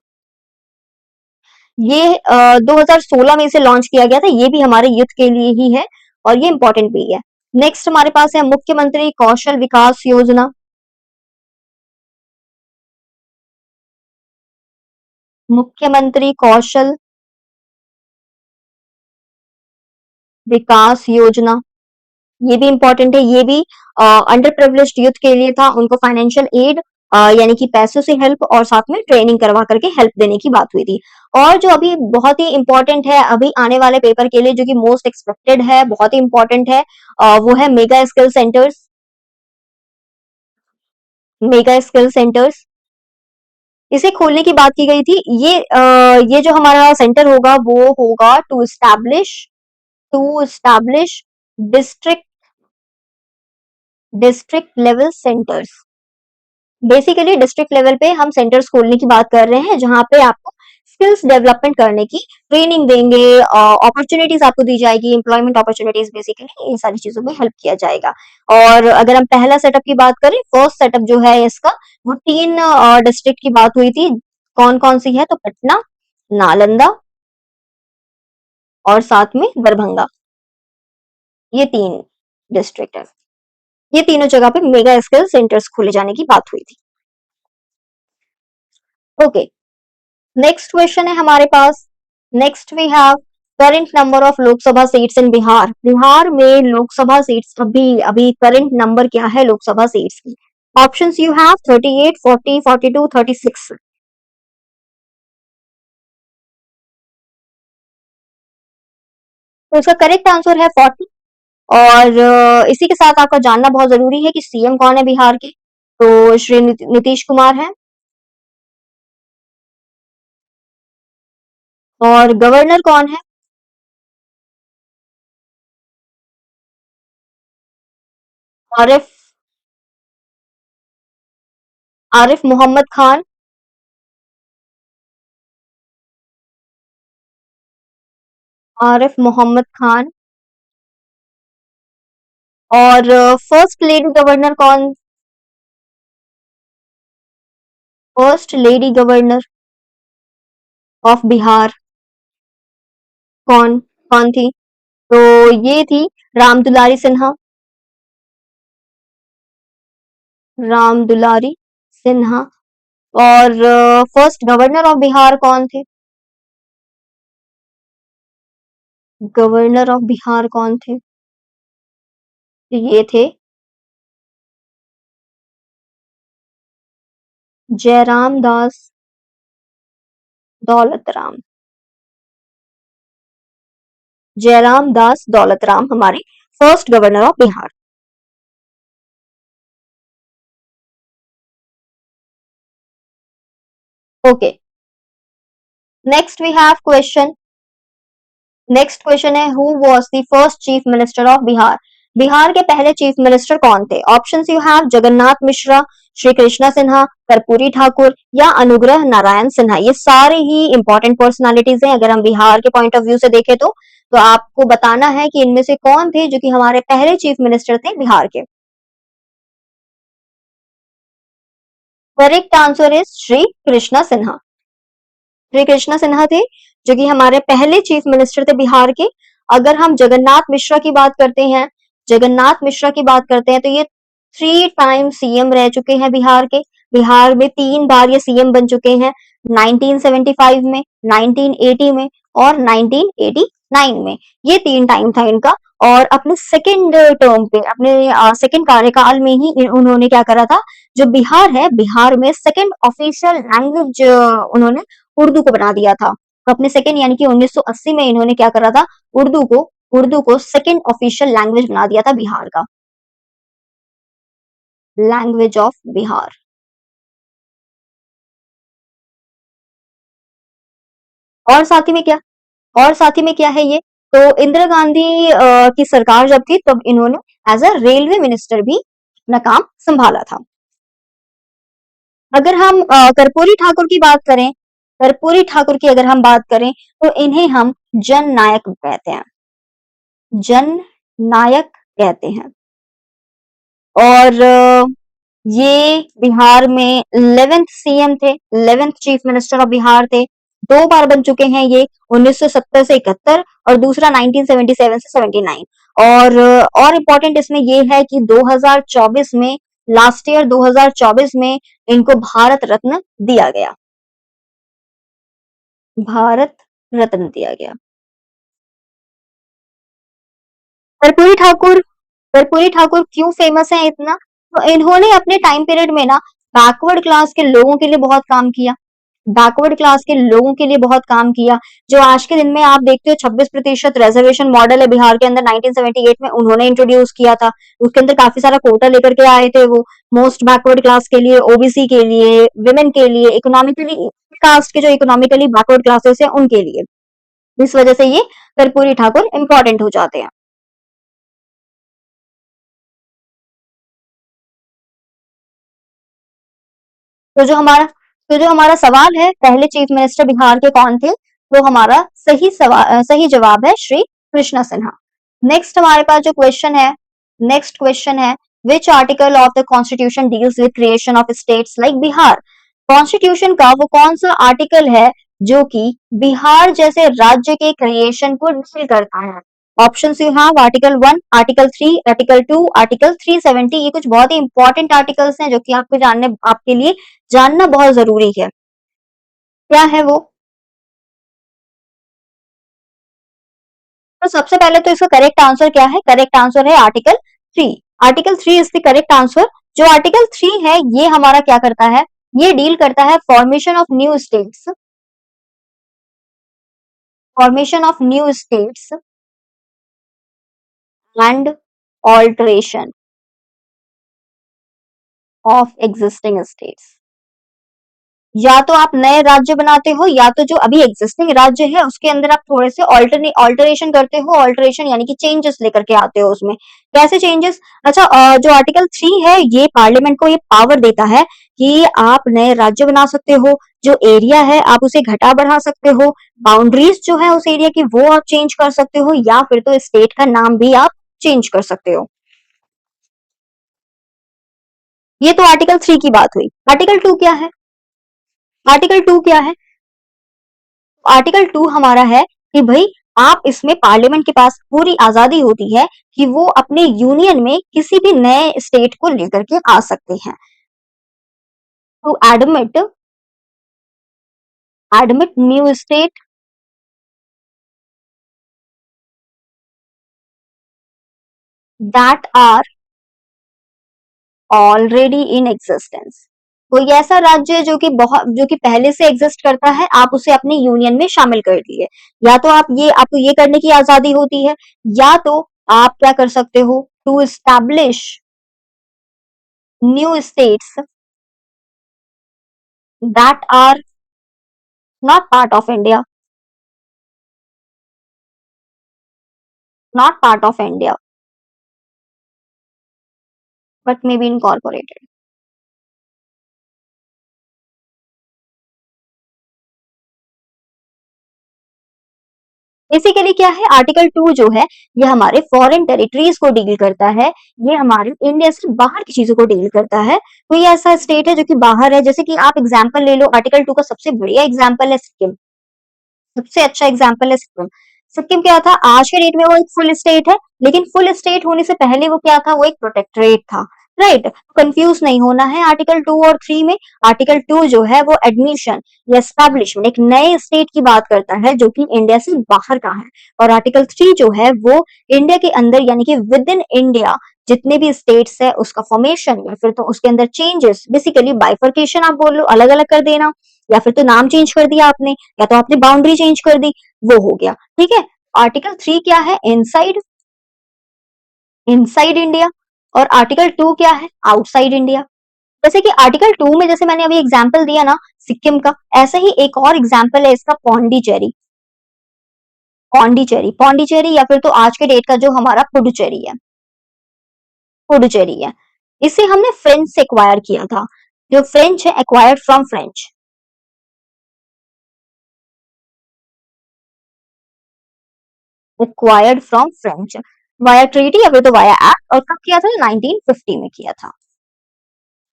ये 2016 में इसे लॉन्च किया गया था, ये भी हमारे यूथ के लिए ही है और ये इम्पोर्टेंट भी है। नेक्स्ट हमारे पास है मुख्यमंत्री कौशल विकास योजना। मुख्यमंत्री कौशल विकास योजना, ये भी इम्पोर्टेंट है। ये भी अंडर प्रिविलेज्ड यूथ के लिए था, उनको फाइनेंशियल एड यानी कि पैसों से हेल्प और साथ में ट्रेनिंग करवा करके हेल्प देने की बात हुई थी। और जो अभी बहुत ही इम्पोर्टेंट है अभी आने वाले पेपर के लिए, जो कि मोस्ट एक्सपेक्टेड है, बहुत ही इम्पोर्टेंट है, वो है mega skill centres. Mega skill centres, इसे खोलने की बात की गई थी। ये जो हमारा सेंटर होगा वो होगा to establish district district level centres. Basically district level पे हम सेंटर्स खोलने की बात कर रहे हैं, जहां पे आपको स्किल्स डेवलपमेंट करने की ट्रेनिंग देंगे, अपॉर्चुनिटीज आपको दी जाएगी, एम्प्लॉयमेंट अपॉर्चुनिटीज, बेसिकली इन सारी चीजों में हेल्प किया जाएगा। और अगर हम पहला सेटअप की बात करें, फर्स्ट सेटअप जो है इसका, वो 3 डिस्ट्रिक्ट की बात हुई थी। कौन कौन सी है? तो पटना, नालंदा और साथ में दरभंगा, ये 3 डिस्ट्रिक्ट है। ये तीनों जगह पे मेगा स्किल सेंटर्स खोले जाने की बात हुई थी। ओके, नेक्स्ट क्वेश्चन है हमारे पास। Next we have current number of Lok Sabha seats in Bihar. Bihar में लोकसभा सीट्स अभी अभी करंट नंबर क्या है लोकसभा सीट्स की? Options you have 38, 40, 42, 36। तो इसका करेक्ट आंसर है 40। और इसी के साथ आपका जानना बहुत जरूरी है कि सीएम कौन है बिहार के। तो श्री नीतीश कुमार है। और गवर्नर कौन है? आरिफ आरिफ मोहम्मद खान। आरिफ मोहम्मद खान। और फर्स्ट लेडी गवर्नर कौन? First lady governor of Bihar कौन कौन थी? तो ये थी राम दुलारी सिन्हा। राम दुलारी सिन्हा। और फर्स्ट गवर्नर ऑफ बिहार कौन थे? गवर्नर ऑफ बिहार कौन थे? ये थे जयराम दास दौलत राम। जयराम दास दौलत राम हमारे first governor of Bihar. Okay, next we have question. Next question है, who was the first chief minister of Bihar? Bihar के पहले चीफ मिनिस्टर कौन थे? Options you have Jagannath Mishra, Shri Krishna Sinha, Karpoori Thakur या अनुग्रह नारायण सिन्हा। ये सारे ही इंपॉर्टेंट पर्सनालिटीज हैं। अगर हम बिहार के पॉइंट ऑफ व्यू से देखें तो आपको बताना है कि इनमें से कौन थे जो कि हमारे पहले चीफ मिनिस्टर थे बिहार के। Correct answer is Shri Krishna Sinha. Shri Krishna Sinha थे जो कि हमारे पहले चीफ मिनिस्टर थे बिहार के। अगर हम जगन्नाथ मिश्रा की बात करते हैं, जगन्नाथ मिश्रा की बात करते हैं, तो ये 3 टाइम सीएम रह चुके हैं बिहार के। बिहार में 3 बार ये सीएम बन चुके हैं, 1975 में, 1980 में और 1989 में। ये 3 टाइम था इनका। और अपने सेकंड टर्म पे, अपने सेकंड कार्यकाल में ही उन्होंने क्या करा था, जो बिहार है, बिहार में सेकंड ऑफिशियल लैंग्वेज उन्होंने उर्दू को बना दिया था। तो अपने सेकंड यानी कि 1980 में इन्होंने क्या करा था, उर्दू को सेकंड ऑफिशियल लैंग्वेज बना दिया था बिहार का। Language of Bihar. और साथ ही में क्या और साथ ही में क्या है ये, तो इंदिरा गांधी की सरकार जब थी तब इन्होंने एज अ रेलवे मिनिस्टर भी अपना काम संभाला था। अगर हम कर्पूरी ठाकुर की बात करें, कर्पूरी ठाकुर की अगर हम बात करें तो इन्हें हम जन नायक कहते हैं, जन नायक कहते हैं। और ये बिहार में 11th सीएम थे, 11th chief minister of Bihar थे। 2 बार बन चुके हैं ये, 1970 से 71 और दूसरा 1977 से 79। और इम्पोर्टेंट इसमें ये है कि 2024 में, लास्ट ईयर 2024 में इनको भारत रत्न दिया गया, भारत रत्न दिया गया। कर्पूरी ठाकुर, कर्पूरी ठाकुर क्यों फेमस है इतना, तो इन्होंने अपने टाइम पीरियड में ना बैकवर्ड क्लास के लोगों के लिए बहुत काम किया, बैकवर्ड क्लास के लोगों के लिए बहुत काम किया। जो आज के दिन में आप देखते हो 26% रिजर्वेशन मॉडल है बिहार के अंदर, 1978 में उन्होंने इंट्रोड्यूस किया था। उसके अंदर काफी सारा कोटा लेकर के आए थे वो, मोस्ट बैकवर्ड क्लास के लिए, ओबीसी के लिए, विमेन के लिए, इकोनॉमिकली कास्ट के जो इकोनॉमिकली बैकवर्ड क्लासेस है उनके लिए। इस वजह से ये कर्पूरी ठाकुर इंपॉर्टेंट हो जाते हैं। तो जो हमारा तो जो हमारा सवाल है, पहले चीफ मिनिस्टर बिहार के कौन थे, तो हमारा सही जवाब है श्री कृष्णा सिन्हा। नेक्स्ट हमारे पास जो क्वेश्चन है, नेक्स्ट क्वेश्चन है, which article of the constitution deals with creation of states like Bihar. Constitution का वो कौन सा आर्टिकल है जो कि बिहार जैसे राज्य के क्रिएशन को डील करता है। Option you have article 1, article 3, article 2, article 370। ये कुछ बहुत ही इंपॉर्टेंट आर्टिकल्स हैं जो कि आपको जानने, आपके लिए जानना बहुत जरूरी है। क्या है वो, तो सबसे पहले तो इसका करेक्ट आंसर क्या है, करेक्ट आंसर है article 3। Article 3 is the correct answer. जो आर्टिकल 3 है ये हमारा क्या करता है, ये डील करता है formation of new states, formation of new states and alteration of existing states. या तो आप नए राज्य बनाते हो, या तो जो अभी एग्जिस्टिंग राज्य है उसके अंदर आप थोड़े से ऑल्टरेशन करते हो। ऑल्टरेशन यानी कि चेंजेस लेकर के आते हो उसमें। कैसे चेंजेस, अच्छा जो आर्टिकल 3 है ये पार्लियामेंट को ये पावर देता है कि आप नए राज्य बना सकते हो, जो एरिया है आप उसे घटा बढ़ा सकते हो, बाउंड्रीज जो है उस एरिया की वो आप चेंज कर सकते हो, या फिर तो स्टेट का नाम भी आप चेंज कर सकते हो। ये तो आर्टिकल 3 की बात हुई। आर्टिकल 2 क्या है, आर्टिकल 2 क्या है, आर्टिकल 2 हमारा है कि भाई आप इसमें पार्लियामेंट के पास पूरी आजादी होती है कि वो अपने यूनियन में किसी भी नए स्टेट को लेकर के आ सकते हैं। To admit new state that are already in existence. कोई ऐसा राज्य है जो कि पहले से एग्जिस्ट करता है, आप उसे अपनी यूनियन में शामिल कर दिए। या तो आपको ये करने की आजादी होती है, या तो आप क्या कर सकते हो, to establish new states that are not part of India, not part of India, but may be incorporated. Basically क्या है, आर्टिकल 2 जो है ये हमारे फॉरेन टेरिटरीज को डील करता है, ये हमारे इंडिया से बाहर की चीजों को डील करता है। कोई ऐसा स्टेट है जो कि बाहर है, जैसे कि आप एग्जांपल ले लो, आर्टिकल 2 का सबसे बढ़िया एग्जांपल है सिक्किम, सबसे अच्छा एग्जाम्पल है सिक्किम। सिक्किम क्या था, आज के डेट में वो एक फुल स्टेट है, लेकिन फुल स्टेट होने से पहले वो क्या था, वो एक प्रोटेक्टरेट था। राइट, कंफ्यूज नहीं होना है आर्टिकल 2 और 3 में। आर्टिकल 2 जो है वो एडमिशन या एस्टैब्लिशमेंट एक नए स्टेट की बात करता है जो कि इंडिया से बाहर का है। और आर्टिकल 3 जो है वो इंडिया के अंदर यानी कि विद इन इंडिया जितने भी स्टेट्स है उसका फॉर्मेशन या फिर तो उसके अंदर चेंजेस, बेसिकली बाइफर्केशन आप बोल लो, अलग अलग कर देना, या फिर तो नाम चेंज कर दिया आपने, या तो आपने बाउंड्री चेंज कर दी, वो हो गया। ठीक है, आर्टिकल 3 क्या है, इनसाइड, इनसाइड इंडिया, और आर्टिकल 2 क्या है, आउटसाइड इंडिया। जैसे कि आर्टिकल 2 में जैसे मैंने अभी एग्जांपल दिया ना सिक्किम का, ऐसा ही एक और एग्जांपल है इसका पौंडीचेरी। पौंडीचेरी पौंडीचेरी या फिर तो आज के डेट का जो हमारा पुडुचेरी है, पुडुचेरी है, इसे हमने फ्रेंच से एक्वायर किया था। जो फ्रेंच है, acquired from French, acquired from French via treaty या फिर तो वाया एक्ट, और कब किया था? 1950 में किया था,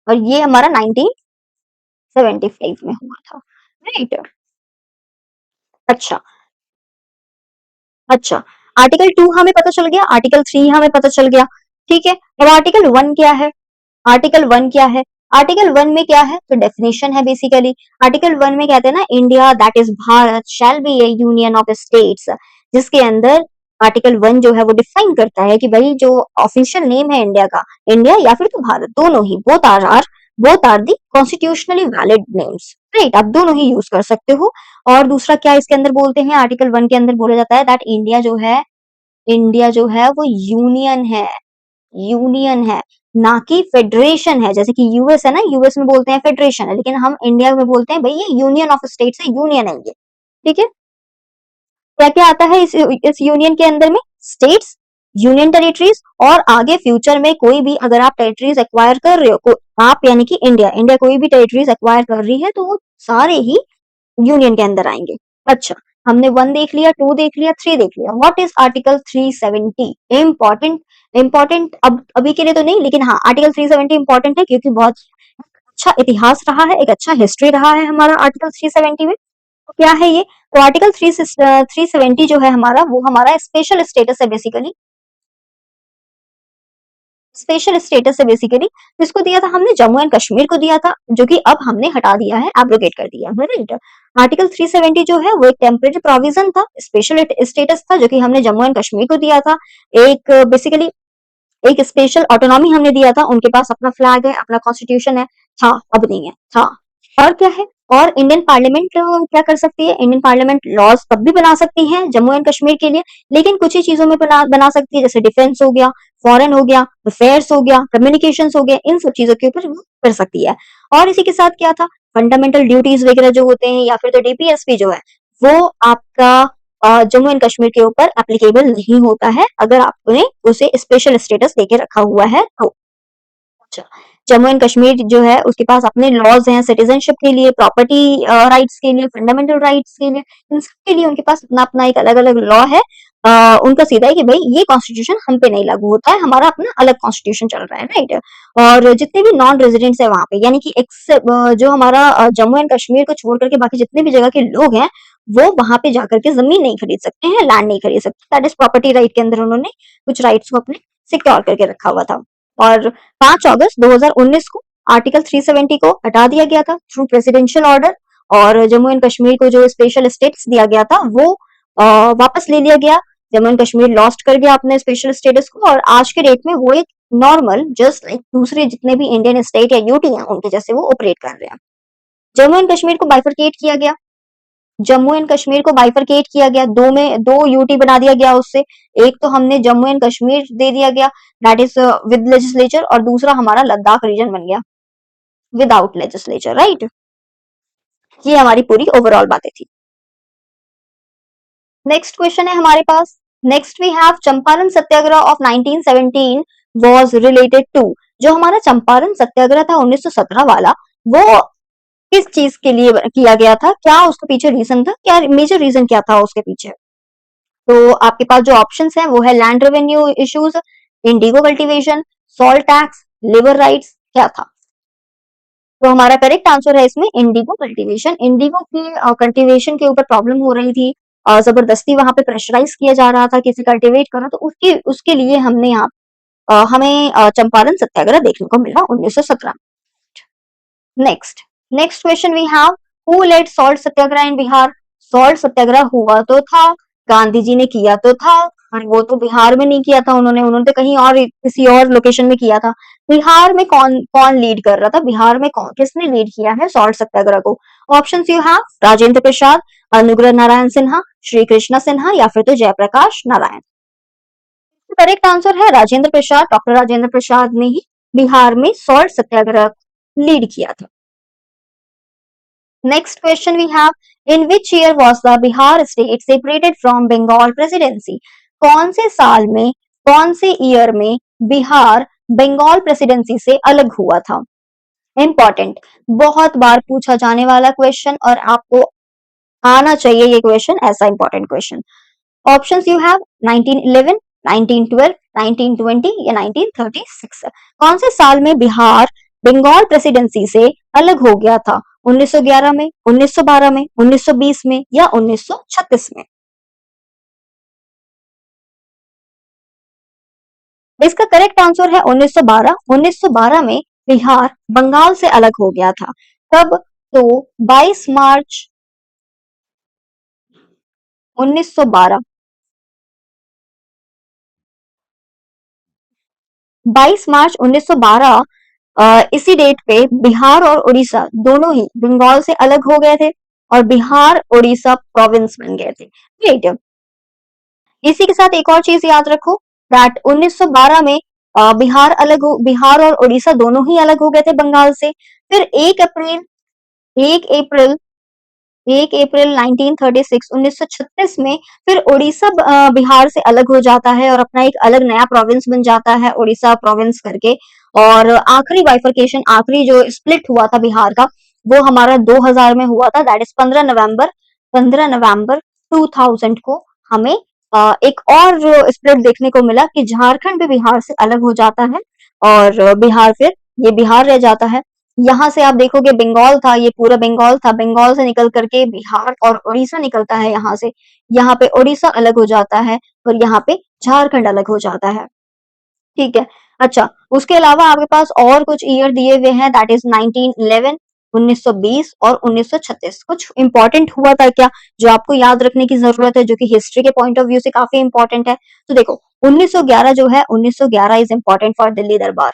और ये हमारा 1975 में हुआ था, राइट। अच्छा, अच्छा, आर्टिकल 2 हमें पता चल गया, आर्टिकल 3 हमें पता चल गया, ठीक है। अब आर्टिकल 1 क्या है? आर्टिकल 1 क्या है? आर्टिकल 1 में क्या है? तो डेफिनेशन है बेसिकली। आर्टिकल 1 में कहते हैं ना, India that is Bharat shall be A union of states, जिसके अंदर आर्टिकल 1 जो है वो डिफाइन करता है कि भाई जो ऑफिशियल नेम है इंडिया का, इंडिया या फिर तो भारत, दोनों ही, both are the constitutionally valid names, right. आप दोनों ही यूज कर सकते हो। और दूसरा क्या इसके अंदर बोलते हैं? आर्टिकल 1 के अंदर बोला जाता है दैट इंडिया जो है वो यूनियन है, यूनियन है, ना कि फेडरेशन है। जैसे कि यूएस है ना, यूएस में बोलते हैं फेडरेशन है, लेकिन हम इंडिया में बोलते हैं भाई ये यूनियन ऑफ स्टेट्स है, यूनियन है ये, ठीक है। क्या क्या आता है इस यूनियन के अंदर में? स्टेट्स, यूनियन टेरिटरीज, और आगे फ्यूचर में कोई भी अगर आप टेरिटरीज एक्वायर कर रहे हो, आप यानी कि इंडिया इंडिया कोई भी टेरिटरीज एक्वायर कर रही है तो वो सारे ही यूनियन के अंदर आएंगे। अच्छा, हमने 1 देख लिया, 2 देख लिया, 3 देख लिया। What is article 370? Important, important अब अभी के लिए तो नहीं, लेकिन हाँ आर्टिकल 370 इंपॉर्टेंट है क्योंकि बहुत अच्छा इतिहास रहा है, एक अच्छा हिस्ट्री रहा है हमारा आर्टिकल 370 में। तो क्या है ये? तो आर्टिकल 370 जो है हमारा, वो हमारा स्पेशल स्टेटस है बेसिकली, स्पेशल स्टेटस है बेसिकली। जिसको दिया था हमने? जम्मू एंड कश्मीर को दिया था, जो कि अब हमने हटा दिया है, एब्रोगेट कर दिया है, राइट। आर्टिकल 370 जो है वो एक टेम्परेरी प्रोविजन था, स्पेशल स्टेटस था, जो कि हमने जम्मू एंड कश्मीर को दिया था। एक बेसिकली एक स्पेशल ऑटोनॉमी हमने दिया था, उनके पास अपना फ्लैग है, अपना कॉन्स्टिट्यूशन है, था, अब नहीं है, था। और क्या है? और इंडियन पार्लियामेंट क्या कर सकती है? इंडियन पार्लियामेंट लॉज तब भी बना सकती है जम्मू एंड कश्मीर के लिए, लेकिन कुछ ही चीजों में बना सकती है, जैसे डिफेंस हो गया, फॉरेन हो गया, अफेयर्स हो गया, कम्युनिकेशंस हो गया, इन सब चीजों के ऊपर वो कर सकती है। और इसी के साथ क्या था? फंडामेंटल ड्यूटीज वगैरह जो होते हैं, या फिर तो डीपीएसपी जो है, वो आपका जम्मू एंड कश्मीर के ऊपर एप्लीकेबल नहीं होता है, अगर आपने उसे स्पेशल स्टेटस देके रखा हुआ है तो। अच्छा, जम्मू एंड कश्मीर जो है उसके पास अपने लॉज हैं, सिटीजनशिप के लिए, प्रॉपर्टी राइट्स के लिए, फंडामेंटल राइट्स के लिए, इन सब के लिए उनके पास अपना अपना एक अलग अलग लॉ है। उनका सीधा है कि भाई ये कॉन्स्टिट्यूशन हम पे नहीं लागू होता है, हमारा अपना अलग कॉन्स्टिट्यूशन चल रहा है, राइट। और जितने भी नॉन रेजिडेंट्स है वहां पे, यानी कि जो हमारा जम्मू एंड कश्मीर को छोड़ करके बाकी जितने भी जगह के लोग हैं, वो वहां पे जाकर के जमीन नहीं खरीद सकते हैं, लैंड नहीं खरीद सकते। दैट इज प्रॉपर्टी राइट के अंदर उन्होंने कुछ राइट्स को अपने सिक्योर करके रखा हुआ था। और 5 अगस्त 2019 को आर्टिकल 370 को हटा दिया गया था थ्रू प्रेसिडेंशियल ऑर्डर, और जम्मू एंड कश्मीर को जो स्पेशल स्टेटस दिया गया था वो वापस ले लिया गया। जम्मू एंड कश्मीर लॉस्ट कर गया अपने स्पेशल स्टेटस को, और आज के डेट में वो एक नॉर्मल जस्ट लाइक दूसरे जितने भी इंडियन स्टेट या यूटी हैं उनके जैसे वो ऑपरेट कर रहे हैं। जम्मू एंड कश्मीर को बाइफरकेट किया गया, जम्मू एंड कश्मीर को बाइफरकेट किया गया, दो यूटी बना दिया गया उससे। एक तो हमने जम्मू एंड कश्मीर दे दिया गया, दैट इज विद लेजिस्लेचर, और दूसरा हमारा लद्दाख रीजन बन गया विदाउट लेजिस्लेचर, राइट। ये हमारी पूरी ओवरऑल बातें थी। नेक्स्ट क्वेश्चन है हमारे पास, next we have Champaran Satyagraha of 1917 was related to. जो हमारा चंपारण सत्याग्रह था 1917 वाला, वो किस चीज के लिए किया गया था? क्या उसके पीछे रीजन था? क्या मेजर रीजन क्या था उसके पीछे? तो आपके पास जो ऑप्शंस हैं वो है land revenue issues, Indigo cultivation, salt tax, labour rights, क्या था? तो हमारा करेक्ट आंसर है इसमें इंडिगो कल्टीवेशन। इंडिगो की कल्टीवेशन के ऊपर प्रॉब्लम हो रही थी, जबरदस्ती वहां पे प्रेशराइज किया जा रहा था किसी कल्टीवेट करो, तो उसके उसके लिए हमने यहाँ हमें चंपारण सत्याग्रह देखने को मिला 1917। Next, next question we have, who led salt Satyagraha in Bihar? Salt Satyagraha हुआ तो था, गांधी जी ने किया तो था, और वो तो बिहार में नहीं किया था उन्होंने, उन्होंने तो कहीं और किसी और लोकेशन में किया था। बिहार में कौन कौन लीड कर रहा था? बिहार में कौन किसने लीड किया है सॉल्ट सत्याग्रह को? Options you have, Rajendra Prasad, Anugrah Narayan Sinha, Shri Krishna Sinha, या फिर तो जयप्रकाश नारायण। करेक्ट आंसर है राजेंद्र प्रसाद, डॉक्टर राजेंद्र प्रसाद ने ही बिहार में सॉल्ट सत्याग्रह लीड किया था। Next question we have, in which year was the Bihar state separated from Bengal presidency? कौन से साल में, कौन से ईयर में बिहार बंगाल प्रेसिडेंसी से अलग हुआ था? इंपॉर्टेंट, बहुत बार पूछा जाने वाला क्वेश्चन और आपको आना चाहिए ये क्वेश्चन, ऐसा important question. Options you have 1911, 1912, 1920 या 1936। कौन से साल में बिहार बंगाल प्रेसिडेंसी से अलग हो गया था? 1911 में, 1912 में, 1920 में या 1936 में? इसका करेक्ट आंसर है 1912। 1912 में बिहार बंगाल से अलग हो गया था। कब? तो 22 मार्च 1912, 22 मार्च 1912 इसी डेट पे बिहार और उड़ीसा दोनों ही बंगाल से अलग हो गए थे और बिहार उड़ीसा प्रोविंस बन गए थे। राइट। इसी के साथ एक और चीज याद रखो, दैट 1912 में बिहार और उड़ीसा दोनों ही अलग हो गए थे बंगाल से। फिर 1 अप्रैल 1 अप्रैल 1936 में फिर उड़ीसा बिहार से अलग हो जाता है और अपना एक अलग नया प्रोविंस बन जाता है, उड़ीसा प्रोविंस करके। और आखिरी बाइफरकेशन, आखिरी जो स्प्लिट हुआ था बिहार का, वो हमारा 2000 में हुआ था, दैट इज 15 नवंबर 2000 को हमें एक और स्प्लिट देखने को मिला कि झारखंड भी बिहार से अलग हो जाता है और बिहार फिर ये बिहार रह जाता है। यहाँ से आप देखोगे बंगाल था, ये पूरा बंगाल था, बंगाल से निकल करके बिहार और उड़ीसा निकलता है यहाँ से, यहाँ पे उड़ीसा अलग हो जाता है और यहाँ पे झारखंड अलग हो जाता है। ठीक है। अच्छा, उसके अलावा आपके पास और कुछ ईयर दिए हुए हैं, दैट इज 1911, 1920 और 1936। कुछ इंपॉर्टेंट हुआ था क्या जो आपको याद रखने की जरूरत है, जो कि हिस्ट्री के पॉइंट ऑफ व्यू से काफी इंपॉर्टेंट है? तो देखो, 1911 जो है, 1911 इज इंपॉर्टेंट फॉर दिल्ली दरबार।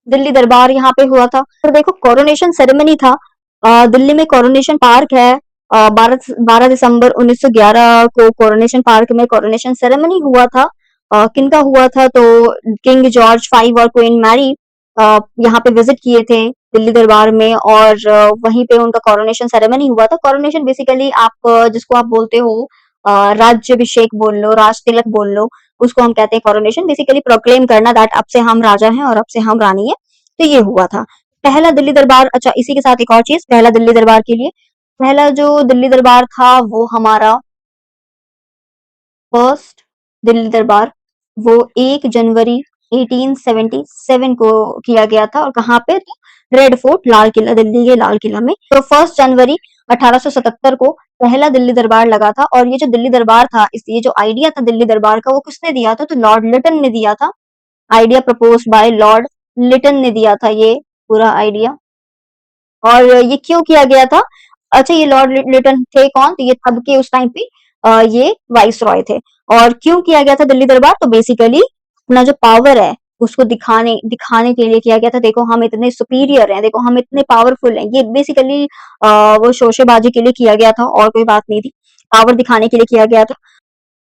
दिल्ली दरबार यहाँ पे हुआ था। फिर देखो, कोरोनेशन सेरेमनी था, दिल्ली में कोरोनेशन पार्क है, 12 दिसंबर 1911 को कोरोनेशन पार्क में कोरोनेशन सेरेमनी हुआ था। किनका हुआ था? तो किंग जॉर्ज फाइव और क्वीन मैरी यहाँ पे विजिट किए थे दिल्ली दरबार में और वहीं पे उनका कोरोनेशन सेरेमनी हुआ था। कोरोनेशन बेसिकली आप जिसको आप बोलते हो राज्यभिषेक बोल लो, राज तिलक बोल लो, उसको हम कहते हैं कोरोनेशन। बेसिकली प्रोक्लेम करना दैट अब से हम राजा हैं और अब से हम रानी है, तो ये हुआ था पहला दिल्ली दरबार। अच्छा, इसी के साथ एक और चीज, पहला दिल्ली दरबार के लिए, पहला जो दिल्ली दरबार था वो हमारा फर्स्ट दिल्ली दरबार, वो 1 जनवरी 1877 को किया गया था। और कहाँ पे? तो रेड फोर्ट, लाल किला, दिल्ली के लाल किला में। तो 1 जनवरी 1877 को पहला दिल्ली दरबार लगा था। और ये जो दिल्ली दरबार था, इस ये जो आइडिया था दिल्ली दरबार का, वो किसने दिया था? तो लॉर्ड लिटन ने दिया था। Idea proposed by lord Lytton ने दिया था ये पूरा आइडिया। और ये क्यों किया गया था? अच्छा, ये लॉर्ड लिटन थे कौन? तो ये तब के उस टाइम पे ये वाइस रॉय थे। और क्यों किया गया था दिल्ली दरबार? तो बेसिकली अपना जो पावर है उसको दिखाने दिखाने के लिए किया गया था। देखो हम इतने सुपीरियर हैं, देखो हम इतने पावरफुल हैं। ये बेसिकली वो शोशेबाजी के लिए किया गया था और कोई बात नहीं थी, पावर दिखाने के लिए किया गया था।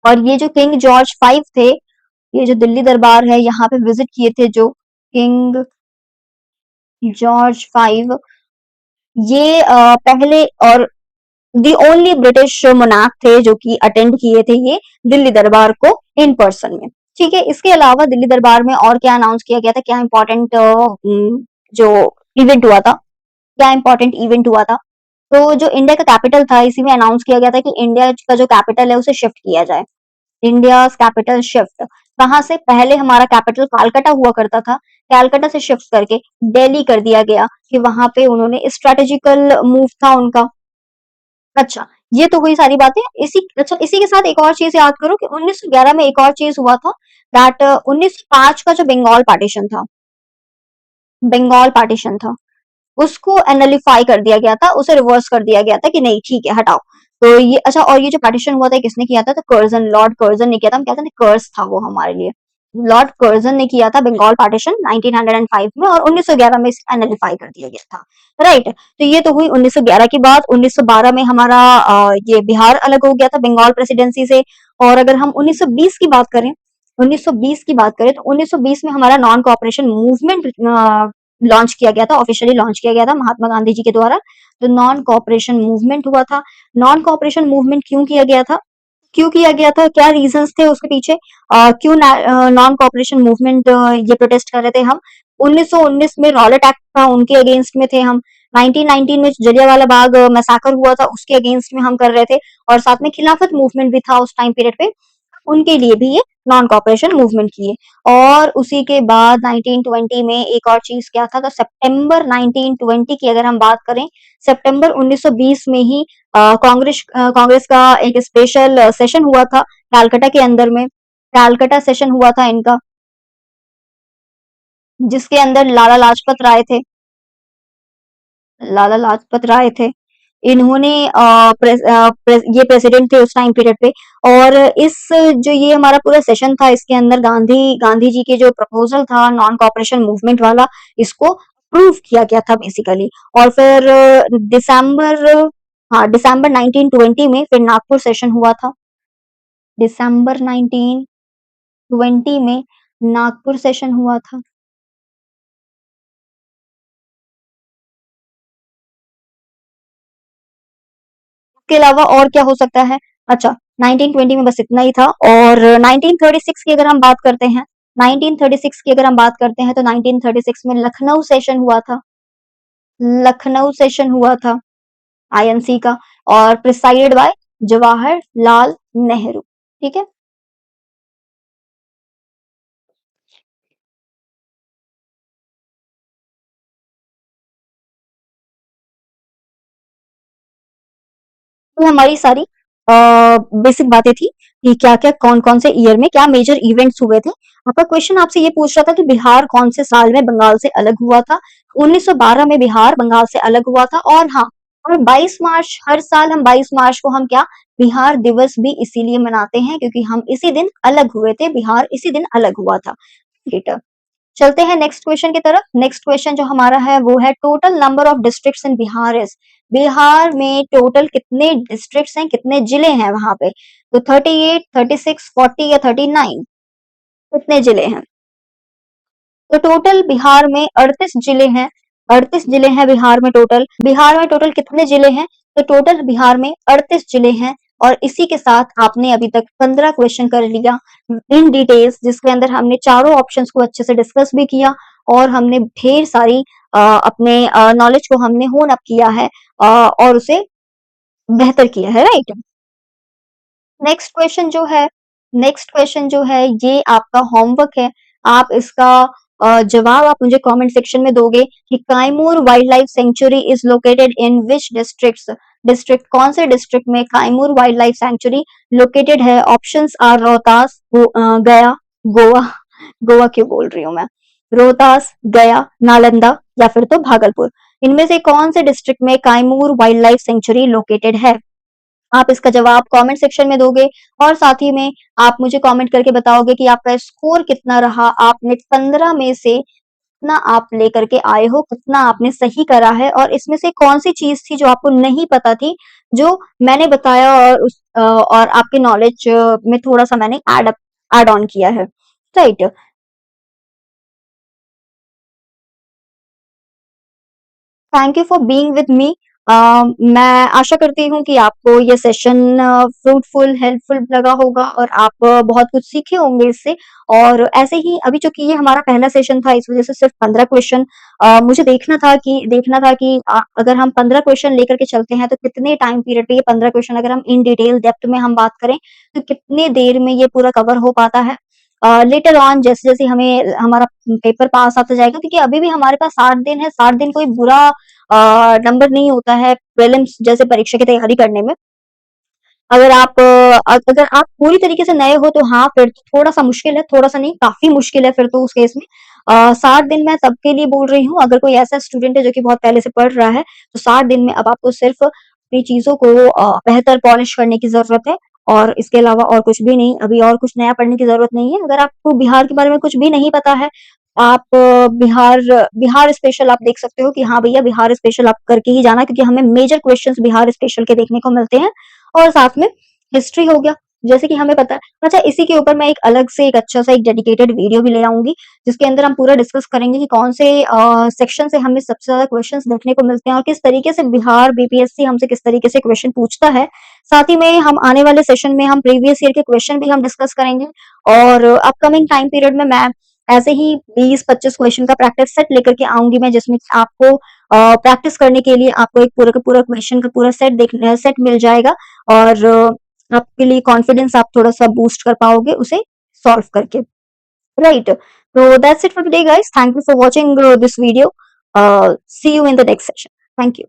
और ये जो किंग जॉर्ज फाइव थे, ये जो दिल्ली दरबार है यहाँ पे विजिट किए थे जो किंग जॉर्ज फाइव, ये पहले और दी ओनली ब्रिटिश मोनार्क थे जो कि अटेंड किए थे ये दिल्ली दरबार को इन पर्सन में। ठीक है। इसके अलावा दिल्ली दरबार में और क्या अनाउंस किया गया था, क्या इंपॉर्टेंट जो इवेंट हुआ था, क्या इंपॉर्टेंट इवेंट हुआ था? तो जो इंडिया का कैपिटल था, इसी में अनाउंस किया गया था कि इंडिया का जो कैपिटल है उसे शिफ्ट किया जाए। इंडिया कैपिटल शिफ्ट कहाँ से? पहले हमारा कैपिटल कालकाटा हुआ करता था, कैलकाटा से शिफ्ट करके दिल्ली कर दिया गया कि वहां पे उन्होंने स्ट्रेटेजिकल मूव था उनका। अच्छा, ये तो हुई सारी बातें। इसी के साथ एक और चीज याद करो कि 1911 में एक और चीज हुआ था, दैट 1905 का जो बंगाल पार्टीशन था उसको एनलिफाई कर दिया गया था, उसे रिवर्स कर दिया गया था कि नहीं ठीक है हटाओ। तो ये अच्छा, और ये जो पार्टीशन हुआ था किसने किया था? तो कर्जन, लॉर्ड कर्जन ने किया था। हम कहते हैं कर्ज था वो हमारे लिए। लॉर्ड कर्जन ने किया था बंगाल पार्टीशन 1905 में और 1911 में इसे एनलिफाई कर दिया गया था। राइट। तो ये तो हुई 1911 की बात। 1912 में हमारा ये बिहार अलग हो गया था बंगाल प्रेसिडेंसी से। और अगर हम 1920 की बात करें, 1920 की बात करें तो 1920 में हमारा नॉन कॉपरेशन मूवमेंट लॉन्च किया गया था, ऑफिशियली लॉन्च किया गया था महात्मा गांधी जी के द्वारा। तो नॉन कॉपरेशन मूवमेंट हुआ था। नॉन कॉपरेशन मूवमेंट क्यों किया गया था? क्यों किया गया था? क्या रीजंस थे उसके पीछे? क्यों नॉन कॉपरेशन मूवमेंट ये प्रोटेस्ट कर रहे थे हम? 1919 में रॉलेट एक्ट था, उनके अगेंस्ट में थे हम। 1919 में जलियांवाला बाग मैसाकर हुआ था, उसके अगेंस्ट में हम कर रहे थे। और साथ में खिलाफत मूवमेंट भी था उस टाइम पीरियड पे, उनके लिए भी ये नॉन कॉपरेशन मूवमेंट किए। और उसी के बाद 1920 में एक और चीज क्या था, तो सितंबर 1920 की अगर हम बात करें, सितंबर 1920 में ही कांग्रेस का एक स्पेशल सेशन हुआ था कैलकाटा के अंदर में। कैलकाटा सेशन हुआ था इनका, जिसके अंदर लाला लाजपत राय थे। लाला लाजपत राय थे। इन्होंने ये प्रेसिडेंट थे उस टाइम पीरियड पे। और इस जो ये हमारा पूरा सेशन था, इसके अंदर गांधी जी के जो प्रपोजल था नॉन कॉपरेशन मूवमेंट वाला, इसको अप्रूव किया गया था बेसिकली। और फिर दिसंबर, हाँ दिसंबर 1920 में फिर नागपुर सेशन हुआ था। दिसंबर 1920 में नागपुर सेशन हुआ था। इसके अलावा और क्या हो सकता है? अच्छा, 1920 में बस इतना ही था। और 1936 की अगर हम बात करते हैं, 1936 की अगर हम बात करते हैं तो 1936 में लखनऊ सेशन हुआ था। लखनऊ सेशन हुआ था आईएनसी का, और प्रिसाइडेड बाय जवाहरलाल नेहरू। ठीक है। तो हमारी सारी बेसिक बातें थी कि क्या क्या कौन कौन से ईयर में क्या मेजर इवेंट्स हुए थे। आपका क्वेश्चन आपसे ये पूछ रहा था कि बिहार कौन से साल में बंगाल से अलग हुआ था। 1912 में बिहार बंगाल से अलग हुआ था। और हाँ, और 22 मार्च, हर साल हम 22 मार्च को हम क्या, बिहार दिवस भी इसीलिए मनाते हैं क्योंकि हम इसी दिन अलग हुए थे, बिहार इसी दिन अलग हुआ था। ठीक, चलते हैं नेक्स्ट क्वेश्चन की तरफ। नेक्स्ट क्वेश्चन जो हमारा है वो है, total number of districts in Bihar is. Bihar में टोटल कितने डिस्ट्रिक्ट्स हैं, कितने जिले हैं वहां पे? तो 38, 36, 40 या 39? कितने जिले हैं? तो टोटल बिहार में 38 जिले हैं। 38 जिले हैं बिहार में टोटल। बिहार में टोटल कितने जिले हैं? तो टोटल बिहार में 38 जिले हैं। और इसी के साथ आपने अभी तक 15 क्वेश्चन कर लिया इन डिटेल्स, जिसके अंदर हमने चारों ऑप्शंस को अच्छे से डिस्कस भी किया। और हमने ढेर सारी अपने नॉलेज को हमने होन अप किया है, और उसे बेहतर किया है, राइट। नेक्स्ट क्वेश्चन जो है, नेक्स्ट क्वेश्चन जो है ये आपका होमवर्क है। आप इसका जवाब आप मुझे कमेंट सेक्शन में दोगे कि Kaimur wildlife sanctuary is located in which districts. District, कौन से डिस्ट्रिक्ट में Kaimur wildlife sanctuary located है? Options are Rohtas, Gaya, Goa. गोवा क्यों बोल रही हूँ मैं? रोहतास, गया, नालंदा या फिर तो भागलपुर। इनमें से कौन से डिस्ट्रिक्ट में Kaimur wildlife sanctuary located है? आप इसका जवाब कमेंट सेक्शन में दोगे। और साथ ही में आप मुझे कमेंट करके बताओगे कि आपका स्कोर कितना रहा, आपने 15 में से कितना आप लेकर के आए हो, कितना आपने सही करा है, और इसमें से कौन सी चीज थी जो आपको नहीं पता थी, जो मैंने बताया, और और आपके नॉलेज में थोड़ा सा मैंने ऐड ऑन किया है, right. Thank you for being with me. मैं आशा करती हूँ कि आपको ये सेशन फ्रूटफुल, हेल्पफुल लगा होगा, और आप बहुत कुछ सीखे होंगे इससे। और ऐसे ही अभी चूंकि ये हमारा पहला सेशन था, इस वजह से सिर्फ 15 क्वेश्चन मुझे देखना था कि अगर हम 15 क्वेश्चन लेकर के चलते हैं तो कितने टाइम पीरियड पे ये 15 क्वेश्चन, अगर हम इन डिटेल डेप्थ में हम बात करें, तो कितने देर में ये पूरा कवर हो पाता है। लेटर ऑन जैसे जैसे हमें हमारा पेपर पास आता जाएगा, क्योंकि अभी भी हमारे पास 60 दिन है। 60 दिन कोई बुरा नंबर नहीं होता है प्रीलिम्स जैसे परीक्षा की तैयारी करने में। अगर आप पूरी तरीके से नए हो तो हाँ, फिर तो थोड़ा सा मुश्किल है, थोड़ा सा नहीं काफी मुश्किल है फिर तो उस केस में। 60 दिन मैं सबके लिए बोल रही हूँ। अगर कोई ऐसा स्टूडेंट है जो कि बहुत पहले से पढ़ रहा है, तो 60 दिन में अब आपको सिर्फ अपनी चीजों को बेहतर पॉलिश करने की जरूरत है। और इसके अलावा और कुछ भी नहीं, अभी और कुछ नया पढ़ने की जरूरत नहीं है। अगर आपको बिहार के बारे में कुछ भी नहीं पता है, आप बिहार बिहार स्पेशल आप देख सकते हो कि हाँ भैया, बिहार स्पेशल आप करके ही जाना, क्योंकि हमें मेजर क्वेश्चंस बिहार स्पेशल के देखने को मिलते हैं। और साथ में हिस्ट्री हो गया। जैसे कि हमें पता है। अच्छा, इसी के ऊपर मैं एक अलग से एक अच्छा सा एक डेडिकेटेड वीडियो भी ले आऊँगी, जिसके अंदर हम पूरा डिस्कस करेंगे कि कौन से सेक्शन से हमें सबसे ज़्यादा क्वेश्चंस देखने को मिलते हैं और किस तरीके से बिहार बीपीएससी हमसे किस तरीके से क्वेश्चन पूछता है। साथ ही में हम आने वाले सेशन में हम प्रीवियस ईयर के क्वेश्चन भी हम डिस्कस करेंगे और अपकमिंग टाइम पीरियड में मैं ऐसे ही 20-25 क्वेश्चन का प्रैक्टिस सेट लेकर के आऊँगी मैं, जिसमें आपको प्रैक्टिस करने के लिए आपको एक पूरा का पूरा क्वेश्चन का पूरा सेट मिल जाएगा और आपके लिए कॉन्फिडेंस आप थोड़ा-सा बूस्ट कर पाओगे उसे सॉल्व करके, right? So that's it for today, guys. Thank you for watching this video. See you in the next session. Thank you.